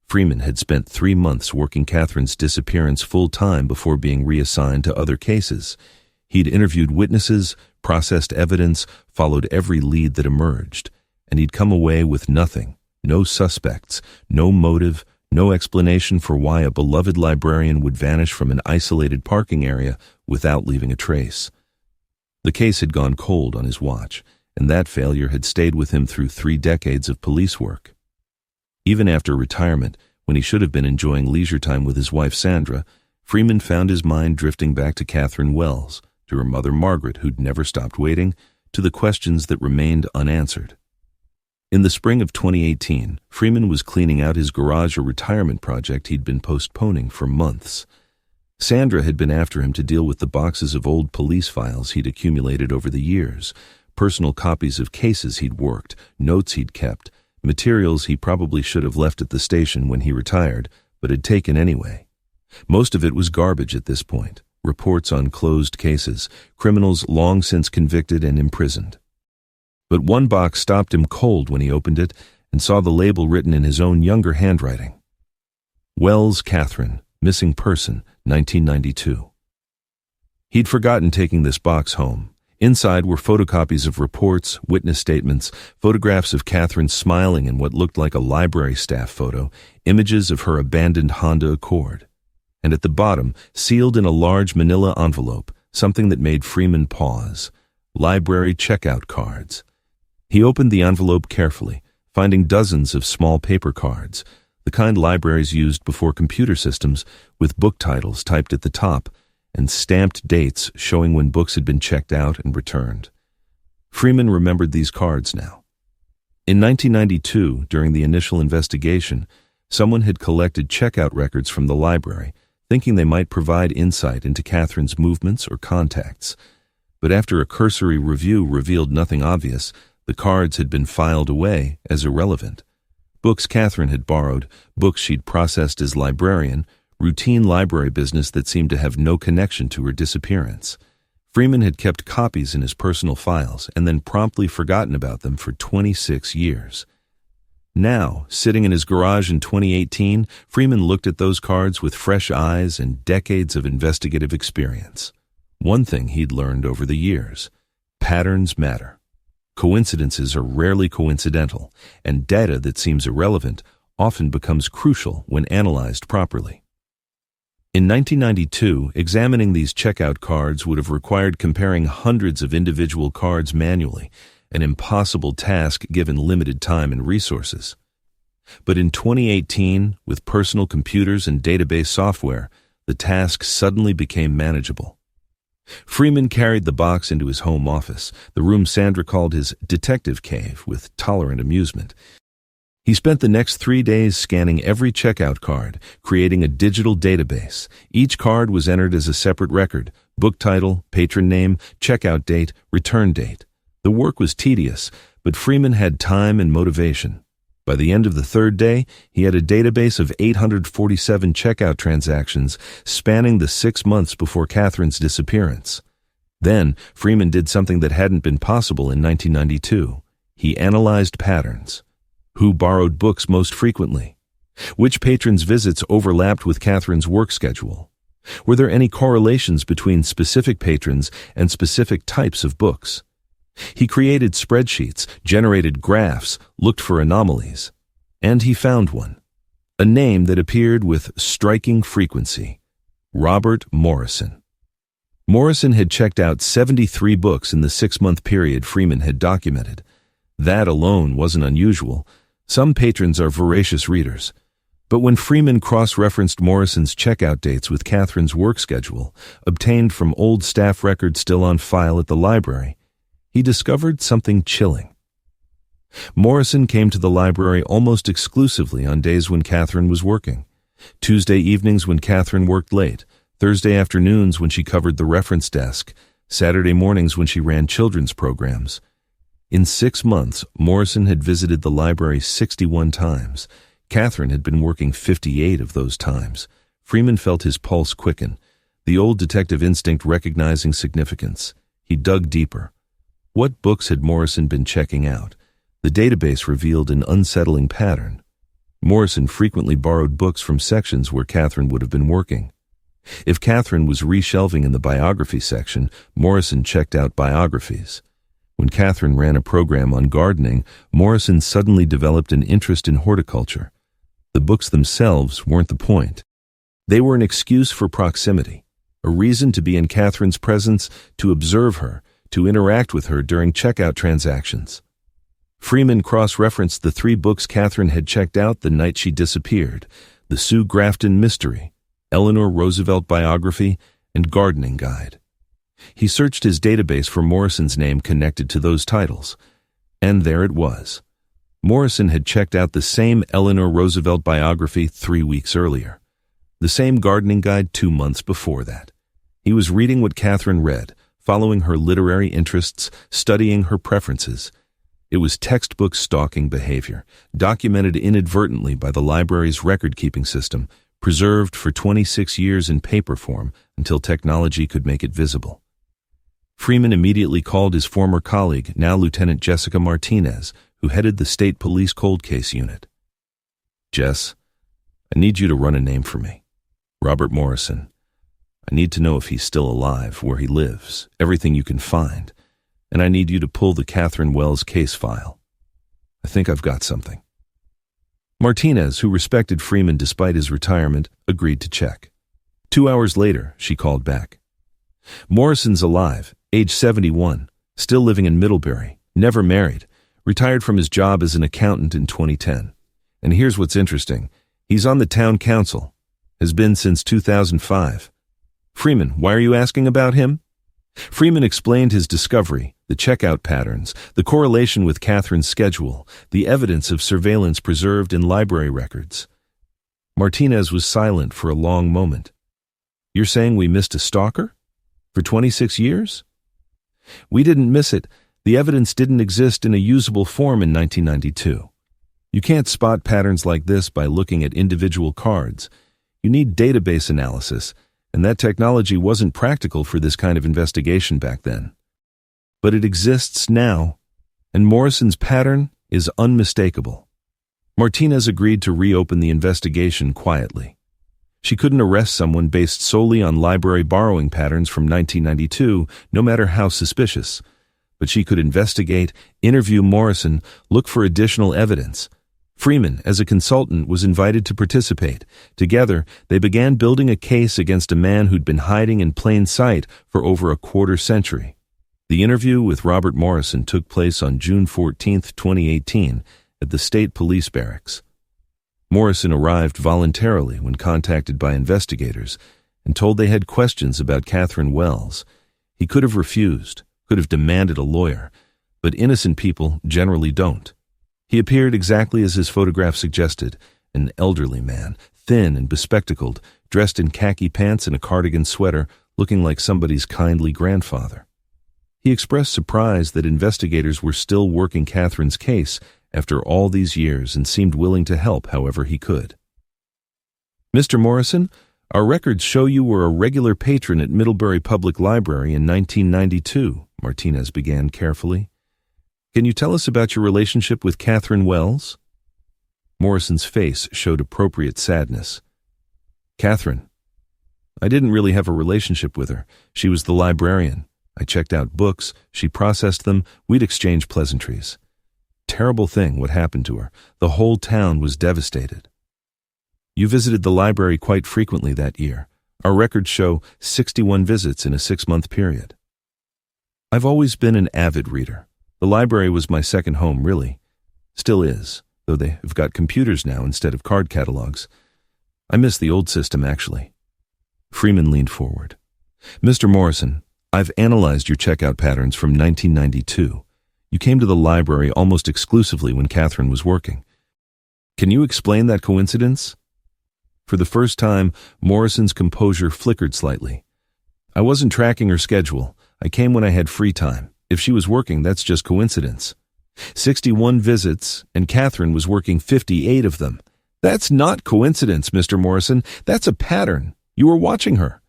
Freeman had spent 3 months working Catherine's disappearance full-time before being reassigned to other cases. He'd interviewed witnesses, processed evidence, followed every lead that emerged, and he'd come away with nothing, no suspects, no motive, no explanation for why a beloved librarian would vanish from an isolated parking area without leaving a trace. The case had gone cold on his watch, and that failure had stayed with him through 3 decades of police work. Even after retirement, when he should have been enjoying leisure time with his wife Sandra, Freeman found his mind drifting back to Catherine Wells, to her mother Margaret, who'd never stopped waiting, to the questions that remained unanswered. In the spring of 2018, Freeman was cleaning out his garage a retirement project he'd been postponing for months. Sandra had been after him to deal with the boxes of old police files he'd accumulated over the years, personal copies of cases he'd worked, notes he'd kept, materials he probably should have left at the station when he retired, but had taken anyway. Most of it was garbage at this point. Reports on closed cases, criminals long since convicted and imprisoned. But one box stopped him cold when he opened it and saw the label written in his own younger handwriting. Wells Catherine, Missing Person, 1992. He'd forgotten taking this box home. Inside were photocopies of reports, witness statements, photographs of Catherine smiling in what looked like a library staff photo, images of her abandoned Honda Accord. And at the bottom, sealed in a large manila envelope, something that made Freeman pause: library checkout cards. He opened the envelope carefully, finding dozens of small paper cards, the kind libraries used before computer systems, with book titles typed at the top and stamped dates showing when books had been checked out and returned. Freeman remembered these cards now. In 1992, during the initial investigation, someone had collected checkout records from the library, thinking they might provide insight into Catherine's movements or contacts. But after a cursory review revealed nothing obvious, the cards had been filed away as irrelevant. Books Catherine had borrowed, books she'd processed as librarian, routine library business that seemed to have no connection to her disappearance. Freeman had kept copies in his personal files and then promptly forgotten about them for 26 years. Now, sitting in his garage in 2018, Freeman looked at those cards with fresh eyes and decades of investigative experience. One thing he'd learned over the years: patterns matter. Coincidences are rarely coincidental, and data that seems irrelevant often becomes crucial when analyzed properly. In 1992, examining these checkout cards would have required comparing hundreds of individual cards manually, an impossible task given limited time and resources. But in 2018, with personal computers and database software, the task suddenly became manageable. Freeman carried the box into his home office, the room Sandra called his detective cave with tolerant amusement. He spent the next 3 days scanning every checkout card, creating a digital database. Each card was entered as a separate record: book title, patron name, checkout date, return date. The work was tedious, but Freeman had time and motivation. By the end of the third day, he had a database of 847 checkout transactions spanning the 6 months before Catherine's disappearance. Then, Freeman did something that hadn't been possible in 1992. He analyzed patterns. Who borrowed books most frequently? Which patrons' visits overlapped with Catherine's work schedule? Were there any correlations between specific patrons and specific types of books? He created spreadsheets, generated graphs, looked for anomalies. And he found one. A name that appeared with striking frequency: Robert Morrison. Morrison had checked out 73 books in the 6-month period Freeman had documented. That alone wasn't unusual. Some patrons are voracious readers. But when Freeman cross-referenced Morrison's checkout dates with Catherine's work schedule, obtained from old staff records still on file at the library, he discovered something chilling. Morrison came to the library almost exclusively on days when Catherine was working. Tuesday evenings when Catherine worked late, Thursday afternoons when she covered the reference desk, Saturday mornings when she ran children's programs. In 6 months, Morrison had visited the library 61 times. Catherine had been working 58 of those times. Freeman felt his pulse quicken, the old detective instinct recognizing significance. He dug deeper. What books had Morrison been checking out? The database revealed an unsettling pattern. Morrison frequently borrowed books from sections where Catherine would have been working. If Catherine was reshelving in the biography section, Morrison checked out biographies. When Catherine ran a program on gardening, Morrison suddenly developed an interest in horticulture. The books themselves weren't the point. They were an excuse for proximity, a reason to be in Catherine's presence, to observe her, to interact with her during checkout transactions. Freeman cross-referenced the 3 books Catherine had checked out the night she disappeared: the Sue Grafton Mystery, Eleanor Roosevelt Biography, and Gardening Guide. He searched his database for Morrison's name connected to those titles, and there it was. Morrison had checked out the same Eleanor Roosevelt biography 3 weeks earlier, the same Gardening Guide 2 months before that. He was reading what Catherine read, following her literary interests, studying her preferences. It was textbook stalking behavior, documented inadvertently by the library's record-keeping system, preserved for 26 years in paper form until technology could make it visible. Freeman immediately called his former colleague, now Lieutenant Jessica Martinez, who headed the state police cold case unit. "Jess, I need you to run a name for me. Robert Morrison. I need to know if he's still alive, where he lives, everything you can find, and I need you to pull the Catherine Wells case file. I think I've got something." Martinez, who respected Freeman despite his retirement, agreed to check. 2 hours later, she called back. "Morrison's alive, age 71, still living in Middlebury, never married, retired from his job as an accountant in 2010. And here's what's interesting. He's on the town council, has been since 2005. Freeman, why are you asking about him?" Freeman explained his discovery, the checkout patterns, the correlation with Catherine's schedule, the evidence of surveillance preserved in library records. Martinez was silent for a long moment. "You're saying we missed a stalker? For 26 years? "We didn't miss it. The evidence didn't exist in a usable form in 1992. You can't spot patterns like this by looking at individual cards. You need database analysis, and that technology wasn't practical for this kind of investigation back then. But it exists now, and Morrison's pattern is unmistakable." Martinez agreed to reopen the investigation quietly. She couldn't arrest someone based solely on library borrowing patterns from 1992, no matter how suspicious. But she could investigate, interview Morrison, look for additional evidence. Freeman, as a consultant, was invited to participate. Together, they began building a case against a man who'd been hiding in plain sight for over a quarter century. The interview with Robert Morrison took place on June 14, 2018, at the State Police Barracks. Morrison arrived voluntarily when contacted by investigators and told they had questions about Catherine Wells. He could have refused, could have demanded a lawyer, but innocent people generally don't. He appeared exactly as his photograph suggested, an elderly man, thin and bespectacled, dressed in khaki pants and a cardigan sweater, looking like somebody's kindly grandfather. He expressed surprise that investigators were still working Catherine's case after all these years and seemed willing to help however he could. "Mr. Morrison, our records show you were a regular patron at Middlebury Public Library in 1992, Martinez began carefully. "Can you tell us about your relationship with Catherine Wells?" Morrison's face showed appropriate sadness. "Catherine, I didn't really have a relationship with her. She was the librarian. I checked out books, she processed them, we'd exchange pleasantries. Terrible thing what happened to her. The whole town was devastated. You visited the library quite frequently that year. Our records show 61 visits in a 6-month period. I've always been an avid reader. The library was my second home, really. Still is, though they've got computers now instead of card catalogs. I miss the old system, actually." Freeman leaned forward. "Mr. Morrison, I've analyzed your checkout patterns from 1992. You came to the library almost exclusively when Catherine was working. Can you explain that coincidence?" For the first time, Morrison's composure flickered slightly. "I wasn't tracking her schedule. I came when I had free time. If she was working, that's just coincidence. 61 visits, and Catherine was working 58 of them. That's not coincidence, Mr. Morrison. That's a pattern. You were watching her."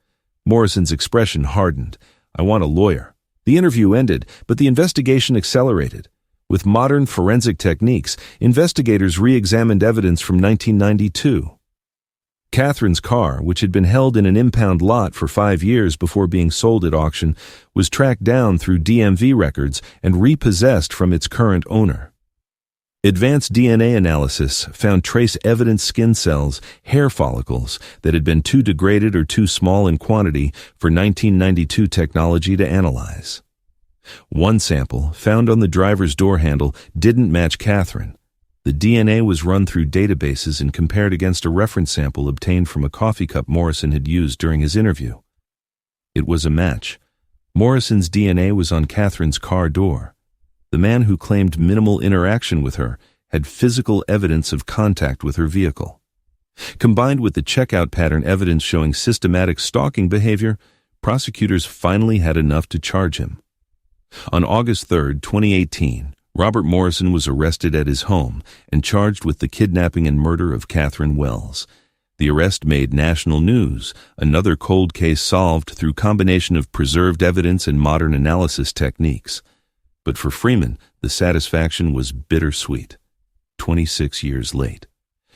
Morrison's expression hardened. "I want a lawyer." The interview ended, but the investigation accelerated. With modern forensic techniques, investigators re-examined evidence from 1992. Catherine's car, which had been held in an impound lot for 5 years before being sold at auction, was tracked down through DMV records and repossessed from its current owner. Advanced DNA analysis found trace evidence skin cells, hair follicles, that had been too degraded or too small in quantity for 1992 technology to analyze. One sample, found on the driver's door handle, didn't match Catherine. The DNA was run through databases and compared against a reference sample obtained from a coffee cup Morrison had used during his interview. It was a match. Morrison's DNA was on Catherine's car door. The man who claimed minimal interaction with her had physical evidence of contact with her vehicle. Combined with the checkout pattern evidence showing systematic stalking behavior, prosecutors finally had enough to charge him. On August 3, 2018, Robert Morrison was arrested at his home and charged with the kidnapping and murder of Catherine Wells. The arrest made national news, another cold case solved through combination of preserved evidence and modern analysis techniques. But for Freeman, the satisfaction was bittersweet. 26 years late.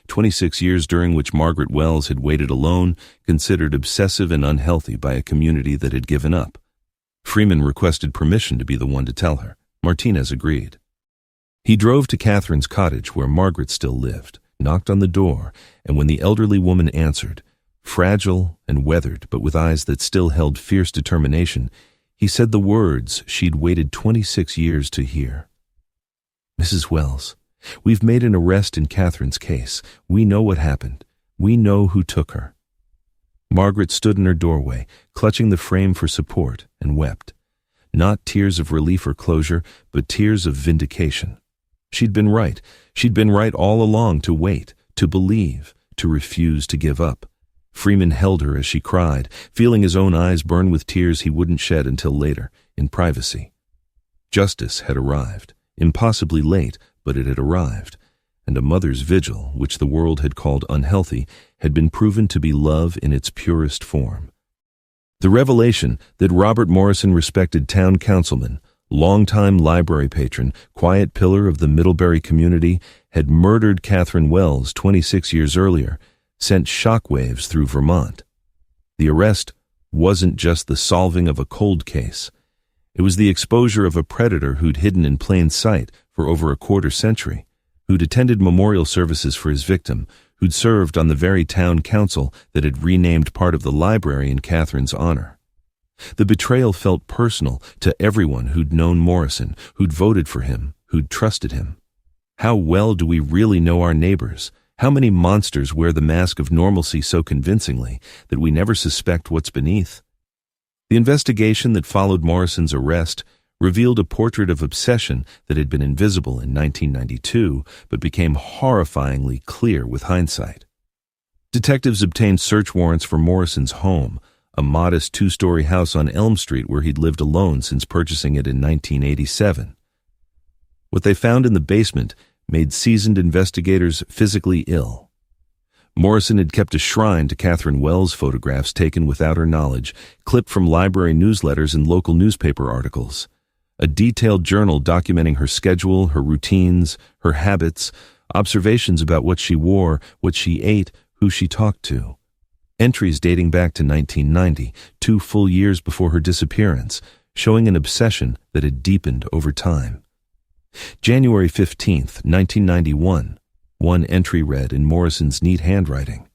26 years during which Margaret Wells had waited alone, considered obsessive and unhealthy by a community that had given up. Freeman requested permission to be the one to tell her. Martinez agreed. He drove to Catherine's cottage where Margaret still lived, knocked on the door, and when the elderly woman answered, fragile and weathered but with eyes that still held fierce determination, he said the words she'd waited 26 years to hear. "Mrs. Wells, we've made an arrest in Catherine's case. We know what happened. We know who took her." Margaret stood in her doorway, clutching the frame for support, and wept. Not tears of relief or closure, but tears of vindication. She'd been right. She'd been right all along to wait, to believe, to refuse to give up. Freeman held her as she cried, feeling his own eyes burn with tears he wouldn't shed until later, in privacy. Justice had arrived, impossibly late, but it had arrived, and a mother's vigil, which the world had called unhealthy, had been proven to be love in its purest form. The revelation that Robert Morrison, respected town councilman, longtime library patron, quiet pillar of the Middlebury community, had murdered Catherine Wells 26 years earlier, sent shockwaves through Vermont. The arrest wasn't just the solving of a cold case. It was the exposure of a predator who'd hidden in plain sight for over a quarter century, who'd attended memorial services for his victim, who'd served on the very town council that had renamed part of the library in Catherine's honor. The betrayal felt personal to everyone who'd known Morrison, who'd voted for him, who'd trusted him. How well do we really know our neighbors? How many monsters wear the mask of normalcy so convincingly that we never suspect what's beneath? The investigation that followed Morrison's arrest revealed a portrait of obsession that had been invisible in 1992 but became horrifyingly clear with hindsight. Detectives obtained search warrants for Morrison's home, a modest two-story house on Elm Street where he'd lived alone since purchasing it in 1987. What they found in the basement made seasoned investigators physically ill. Morrison had kept a shrine to Catherine Wells' photographs taken without her knowledge, clipped from library newsletters and local newspaper articles. A detailed journal documenting her schedule, her routines, her habits, observations about what she wore, what she ate, who she talked to. Entries dating back to 1990, 2 full years before her disappearance, showing an obsession that had deepened over time. January 15th, 1991, one entry read in Morrison's neat handwriting.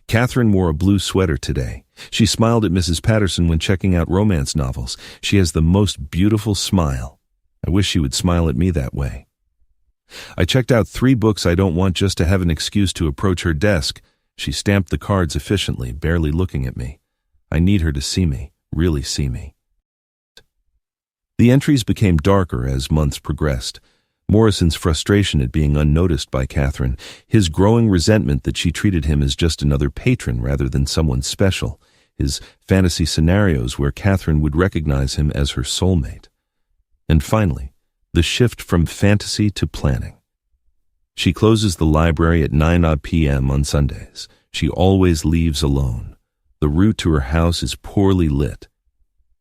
Catherine wore a blue sweater today. She smiled at Mrs. Patterson when checking out romance novels. She has the most beautiful smile. I wish she would smile at me that way. I checked out 3 books I don't want just to have an excuse to approach her desk. She stamped the cards efficiently, barely looking at me. I need her to see me, really see me. The entries became darker as months progressed. Morrison's frustration at being unnoticed by Catherine, his growing resentment that she treated him as just another patron rather than someone special, his fantasy scenarios where Catherine would recognize him as her soulmate. And finally, the shift from fantasy to planning. She closes the library at 9 p.m. on Sundays. She always leaves alone. The route to her house is poorly lit.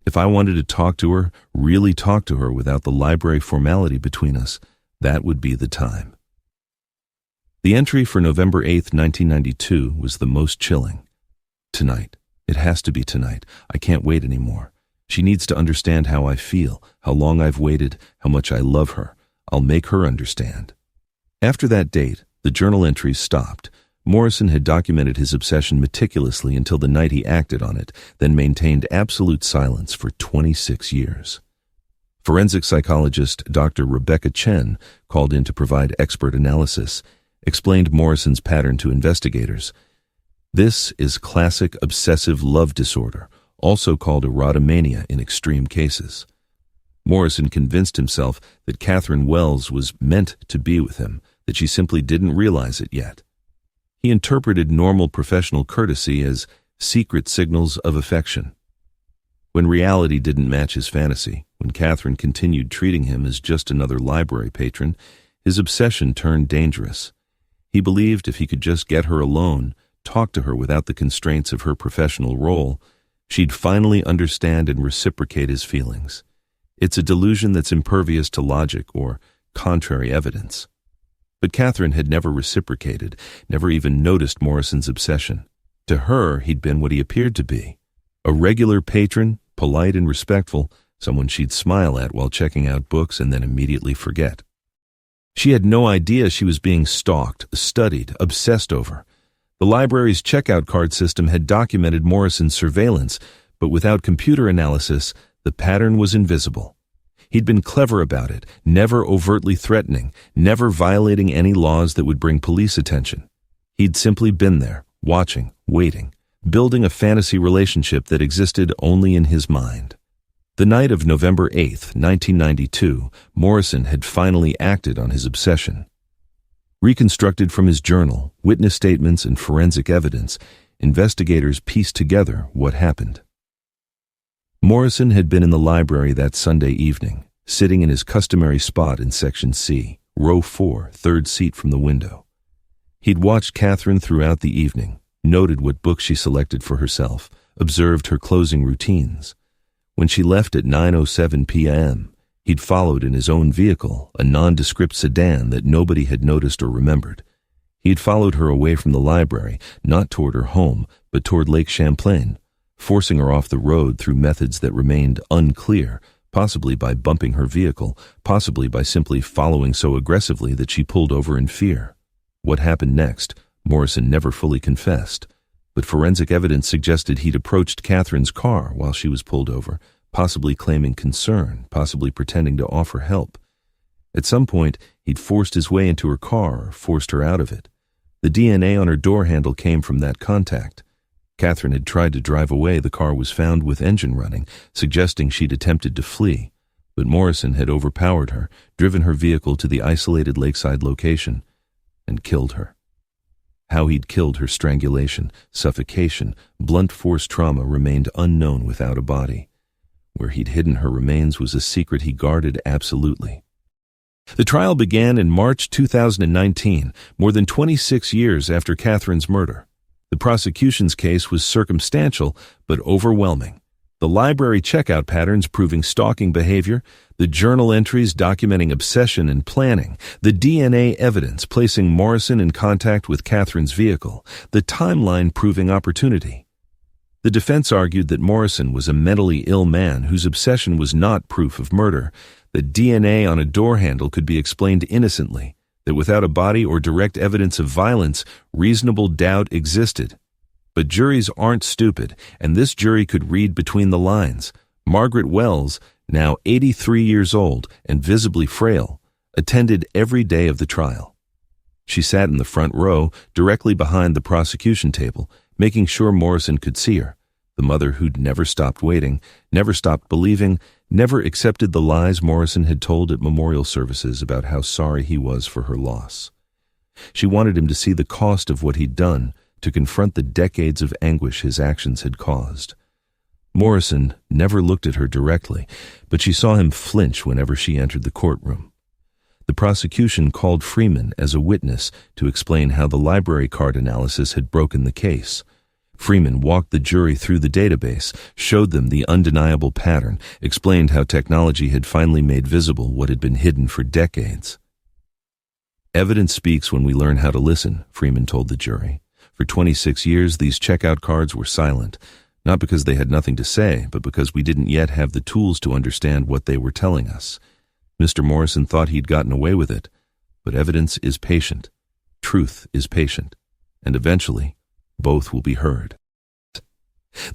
If I wanted to talk to her, really talk to her without the library formality between us, that would be the time. The entry for November 8th, 1992 was the most chilling. Tonight. It has to be tonight. I can't wait anymore. She needs to understand how I feel, how long I've waited, how much I love her. I'll make her understand. After that date, the journal entries stopped. Morrison had documented his obsession meticulously until the night he acted on it, then maintained absolute silence for 26 years. Forensic psychologist Dr. Rebecca Chen, called in to provide expert analysis, explained Morrison's pattern to investigators. This is classic obsessive love disorder, also called erotomania in extreme cases. Morrison convinced himself that Catherine Wells was meant to be with him, that she simply didn't realize it yet. He interpreted normal professional courtesy as secret signals of affection. When reality didn't match his fantasy, when Catherine continued treating him as just another library patron, his obsession turned dangerous. He believed if he could just get her alone, talk to her without the constraints of her professional role, she'd finally understand and reciprocate his feelings. It's a delusion that's impervious to logic or contrary evidence. But Catherine had never reciprocated, never even noticed Morrison's obsession. To her, he'd been what he appeared to be, a regular patron, polite and respectful, someone she'd smile at while checking out books and then immediately forget. She had no idea she was being stalked, studied, obsessed over. The library's checkout card system had documented Morrison's surveillance, but without computer analysis, the pattern was invisible. He'd been clever about it, never overtly threatening, never violating any laws that would bring police attention. He'd simply been there, watching, waiting, building a fantasy relationship that existed only in his mind. The night of November 8th, 1992, Morrison had finally acted on his obsession. Reconstructed from his journal, witness statements, and forensic evidence, investigators pieced together what happened. Morrison had been in the library that Sunday evening, sitting in his customary spot in Section C, row 4, third seat from the window. He'd watched Catherine throughout the evening, noted what books she selected for herself, observed her closing routines. When she left at 9:07 p.m., he'd followed in his own vehicle, a nondescript sedan that nobody had noticed or remembered. He'd followed her away from the library, not toward her home, but toward Lake Champlain, forcing her off the road through methods that remained unclear, possibly by bumping her vehicle, possibly by simply following so aggressively that she pulled over in fear. What happened next, Morrison never fully confessed, but forensic evidence suggested he'd approached Catherine's car while she was pulled over, possibly claiming concern, possibly pretending to offer help. At some point, he'd forced his way into her car or forced her out of it. The DNA on her door handle came from that contact. Catherine had tried to drive away. The car was found with engine running, suggesting she'd attempted to flee, but Morrison had overpowered her, driven her vehicle to the isolated lakeside location, and killed her. How he'd killed her, strangulation, suffocation, blunt force trauma remained unknown without a body. Where he'd hidden her remains was a secret he guarded absolutely. The trial began in March 2019, more than 26 years after Catherine's murder. The prosecution's case was circumstantial but overwhelming. The library checkout patterns proving stalking behavior, the journal entries documenting obsession and planning, the DNA evidence placing Morrison in contact with Catherine's vehicle, the timeline proving opportunity. The defense argued that Morrison was a mentally ill man whose obsession was not proof of murder, that DNA on a door handle could be explained innocently, that without a body or direct evidence of violence, reasonable doubt existed. But juries aren't stupid, and this jury could read between the lines. Margaret Wells, now 83 years old and visibly frail, attended every day of the trial. She sat in the front row, directly behind the prosecution table, making sure Morrison could see her, the mother who'd never stopped waiting, never stopped believing, never accepted the lies Morrison had told at memorial services about how sorry he was for her loss. She wanted him to see the cost of what he'd done, to confront the decades of anguish his actions had caused. Morrison never looked at her directly, but she saw him flinch whenever she entered the courtroom. The prosecution called Freeman as a witness to explain how the library card analysis had broken the case. Freeman walked the jury through the database, showed them the undeniable pattern, explained how technology had finally made visible what had been hidden for decades. Evidence speaks when we learn how to listen, Freeman told the jury. For 26 years, these checkout cards were silent, not because they had nothing to say, but because we didn't yet have the tools to understand what they were telling us. Mr. Morrison thought he'd gotten away with it, but evidence is patient, truth is patient, and eventually, both will be heard.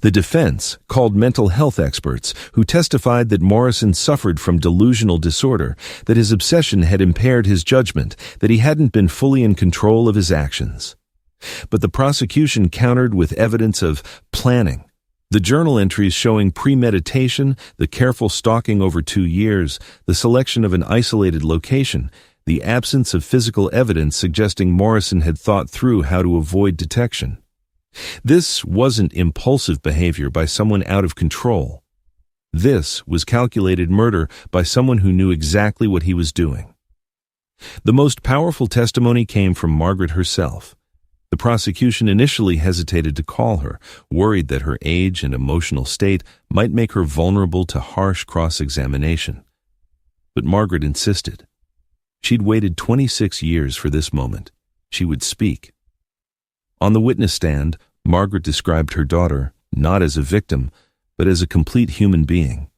The defense called mental health experts who testified that Morrison suffered from delusional disorder, that his obsession had impaired his judgment, that he hadn't been fully in control of his actions. But the prosecution countered with evidence of planning. The journal entries showing premeditation, the careful stalking over 2 years, the selection of an isolated location, the absence of physical evidence suggesting Morrison had thought through how to avoid detection. This wasn't impulsive behavior by someone out of control. This was calculated murder by someone who knew exactly what he was doing. The most powerful testimony came from Margaret herself. The prosecution initially hesitated to call her, worried that her age and emotional state might make her vulnerable to harsh cross-examination. But Margaret insisted. She'd waited 26 years for this moment. She would speak. On the witness stand, Margaret described her daughter not as a victim, but as a complete human being.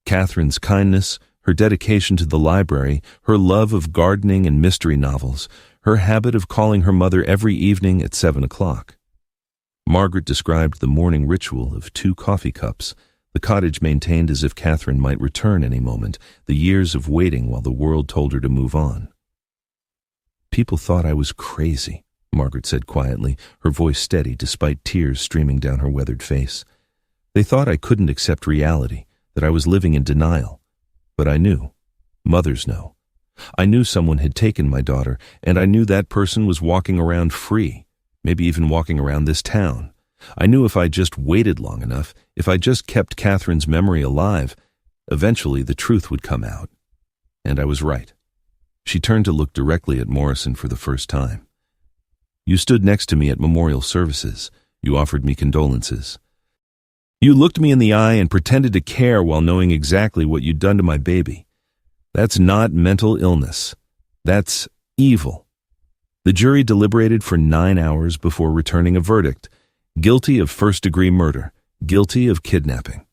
Catherine's kindness, her dedication to the library, her love of gardening and mystery novels, her habit of calling her mother every evening at 7 o'clock. Margaret described the morning ritual of 2 coffee cups, the cottage maintained as if Catherine might return any moment, the years of waiting while the world told her to move on. "People thought I was crazy," Margaret said quietly, her voice steady despite tears streaming down her weathered face. "They thought I couldn't accept reality, that I was living in denial. But I knew. Mothers know. I knew someone had taken my daughter, and I knew that person was walking around free, maybe even walking around this town. I knew if I just waited long enough, if I just kept Catherine's memory alive, eventually the truth would come out. And I was right." She turned to look directly at Morrison for the first time. "You stood next to me at memorial services. You offered me condolences. You looked me in the eye and pretended to care while knowing exactly what you'd done to my baby. That's not mental illness. That's evil." The jury deliberated for 9 hours before returning a verdict: guilty of first-degree murder, guilty of kidnapping.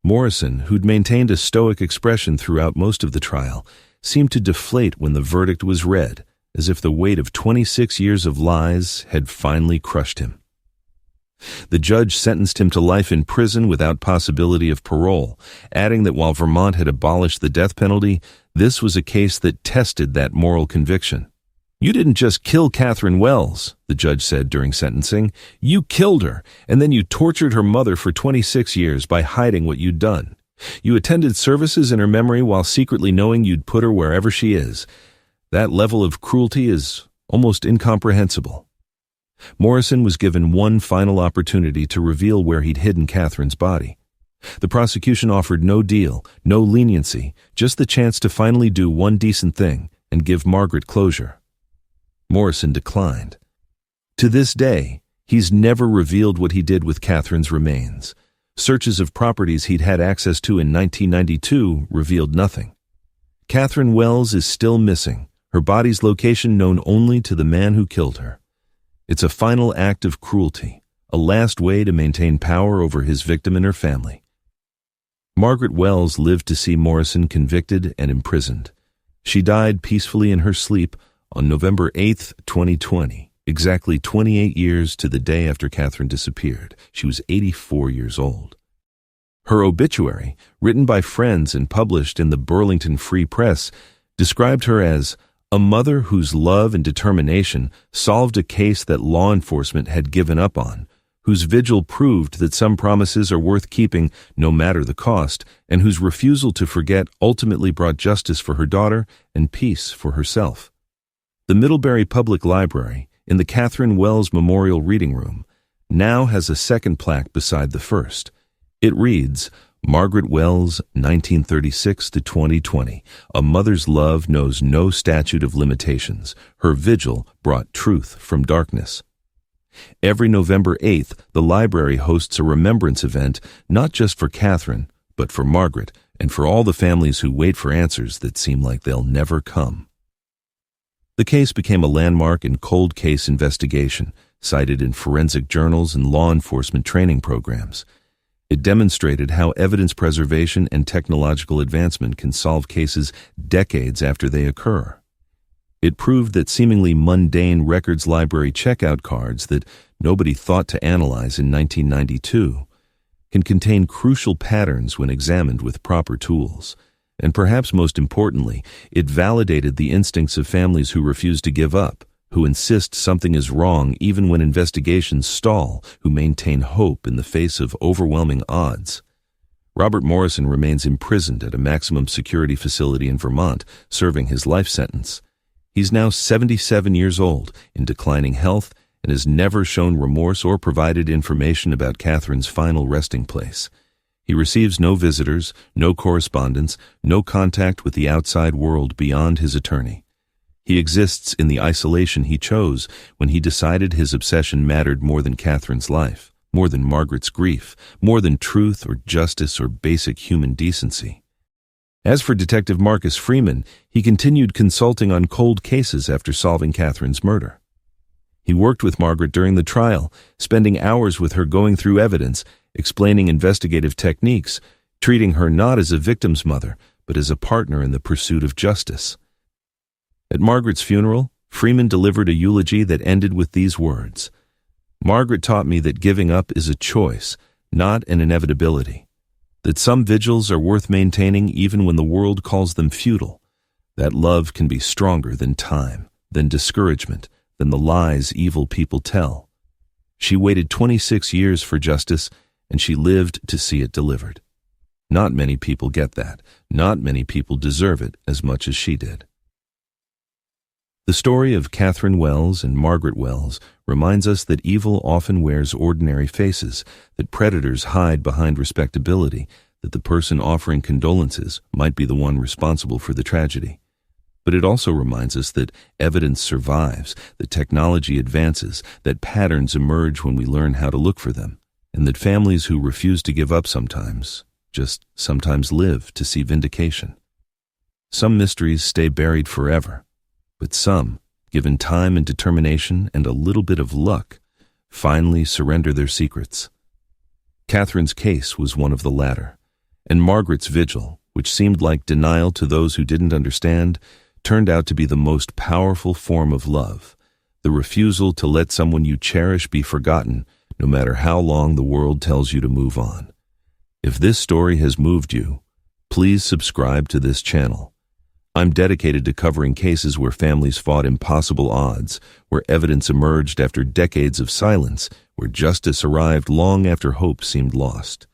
Morrison, who'd maintained a stoic expression throughout most of the trial, seemed to deflate when the verdict was read, as if the weight of 26 years of lies had finally crushed him. The judge sentenced him to life in prison without possibility of parole, adding that while Vermont had abolished the death penalty, this was a case that tested that moral conviction. "You didn't just kill Catherine Wells," the judge said during sentencing. "You killed her, and then you tortured her mother for 26 years by hiding what you'd done. You attended services in her memory while secretly knowing you'd put her wherever she is. That level of cruelty is almost incomprehensible." Morrison was given one final opportunity to reveal where he'd hidden Catherine's body. The prosecution offered no deal, no leniency, just the chance to finally do one decent thing and give Margaret closure. Morrison declined. To this day, he's never revealed what he did with Catherine's remains. Searches of properties he'd had access to in 1992 revealed nothing. Catherine Wells is still missing, her body's location known only to the man who killed her. It's a final act of cruelty, a last way to maintain power over his victim and her family. Margaret Wells lived to see Morrison convicted and imprisoned. She died peacefully in her sleep on November 8, 2020, exactly 28 years to the day after Catherine disappeared. She was 84 years old. Her obituary, written by friends and published in the Burlington Free Press, described her as a mother whose love and determination solved a case that law enforcement had given up on, whose vigil proved that some promises are worth keeping no matter the cost, and whose refusal to forget ultimately brought justice for her daughter and peace for herself. The Middlebury Public Library, in the Catherine Wells Memorial Reading Room, now has a second plaque beside the first. It reads, "Margaret Wells, 1936 to 2020. A mother's love knows no statute of limitations. Her vigil brought truth from darkness." Every November 8th, the library hosts a remembrance event, not just for Catherine, but for Margaret, and for all the families who wait for answers that seem like they'll never come. The case became a landmark in cold case investigation, cited in forensic journals and law enforcement training programs. It demonstrated how evidence preservation and technological advancement can solve cases decades after they occur. It proved that seemingly mundane records library checkout cards that nobody thought to analyze in 1992 can contain crucial patterns when examined with proper tools. And perhaps most importantly, it validated the instincts of families who refuse to give up, who insist something is wrong even when investigations stall, who maintain hope in the face of overwhelming odds. Robert Morrison remains imprisoned at a maximum security facility in Vermont, serving his life sentence. He's now 77 years old, in declining health, and has never shown remorse or provided information about Catherine's final resting place. He receives no visitors, no correspondence, no contact with the outside world beyond his attorney. He exists in the isolation he chose when he decided his obsession mattered more than Catherine's life, more than Margaret's grief, more than truth or justice or basic human decency. As for Detective Marcus Freeman, he continued consulting on cold cases after solving Catherine's murder. He worked with Margaret during the trial, spending hours with her going through evidence, explaining investigative techniques, treating her not as a victim's mother, but as a partner in the pursuit of justice. At Margaret's funeral, Freeman delivered a eulogy that ended with these words: "Margaret taught me that giving up is a choice, not an inevitability. That some vigils are worth maintaining even when the world calls them futile. That love can be stronger than time, than discouragement, than the lies evil people tell. She waited 26 years for justice, and she lived to see it delivered. Not many people get that. Not many people deserve it as much as she did." The story of Catherine Wells and Margaret Wells reminds us that evil often wears ordinary faces, that predators hide behind respectability, that the person offering condolences might be the one responsible for the tragedy. But it also reminds us that evidence survives, that technology advances, that patterns emerge when we learn how to look for them, and that families who refuse to give up sometimes live to see vindication. Some mysteries stay buried forever, but some, given time and determination and a little bit of luck, finally surrender their secrets. Catherine's case was one of the latter, and Margaret's vigil, which seemed like denial to those who didn't understand, turned out to be the most powerful form of love, the refusal to let someone you cherish be forgotten, no matter how long the world tells you to move on. If this story has moved you, please subscribe to this channel. I'm dedicated to covering cases where families fought impossible odds, where evidence emerged after decades of silence, where justice arrived long after hope seemed lost.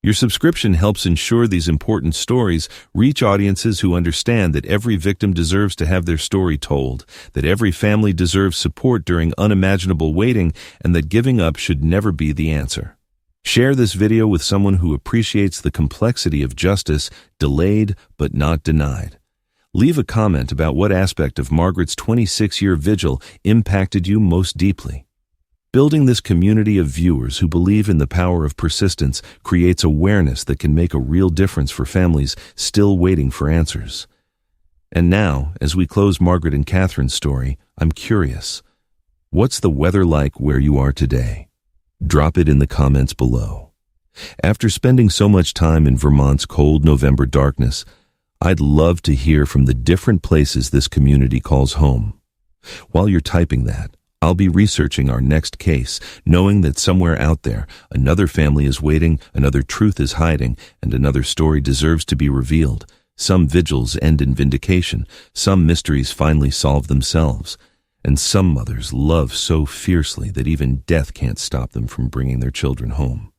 Your subscription helps ensure these important stories reach audiences who understand that every victim deserves to have their story told, that every family deserves support during unimaginable waiting, and that giving up should never be the answer. Share this video with someone who appreciates the complexity of justice, delayed but not denied. Leave a comment about what aspect of Margaret's 26-year vigil impacted you most deeply. Building this community of viewers who believe in the power of persistence creates awareness that can make a real difference for families still waiting for answers. And now, as we close Margaret and Catherine's story, I'm curious. What's the weather like where you are today? Drop it in the comments below. After spending so much time in Vermont's cold November darkness, I'd love to hear from the different places this community calls home. While you're typing that, I'll be researching our next case, knowing that somewhere out there, another family is waiting, another truth is hiding, and another story deserves to be revealed. Some vigils end in vindication, some mysteries finally solve themselves, and some mothers love so fiercely that even death can't stop them from bringing their children home.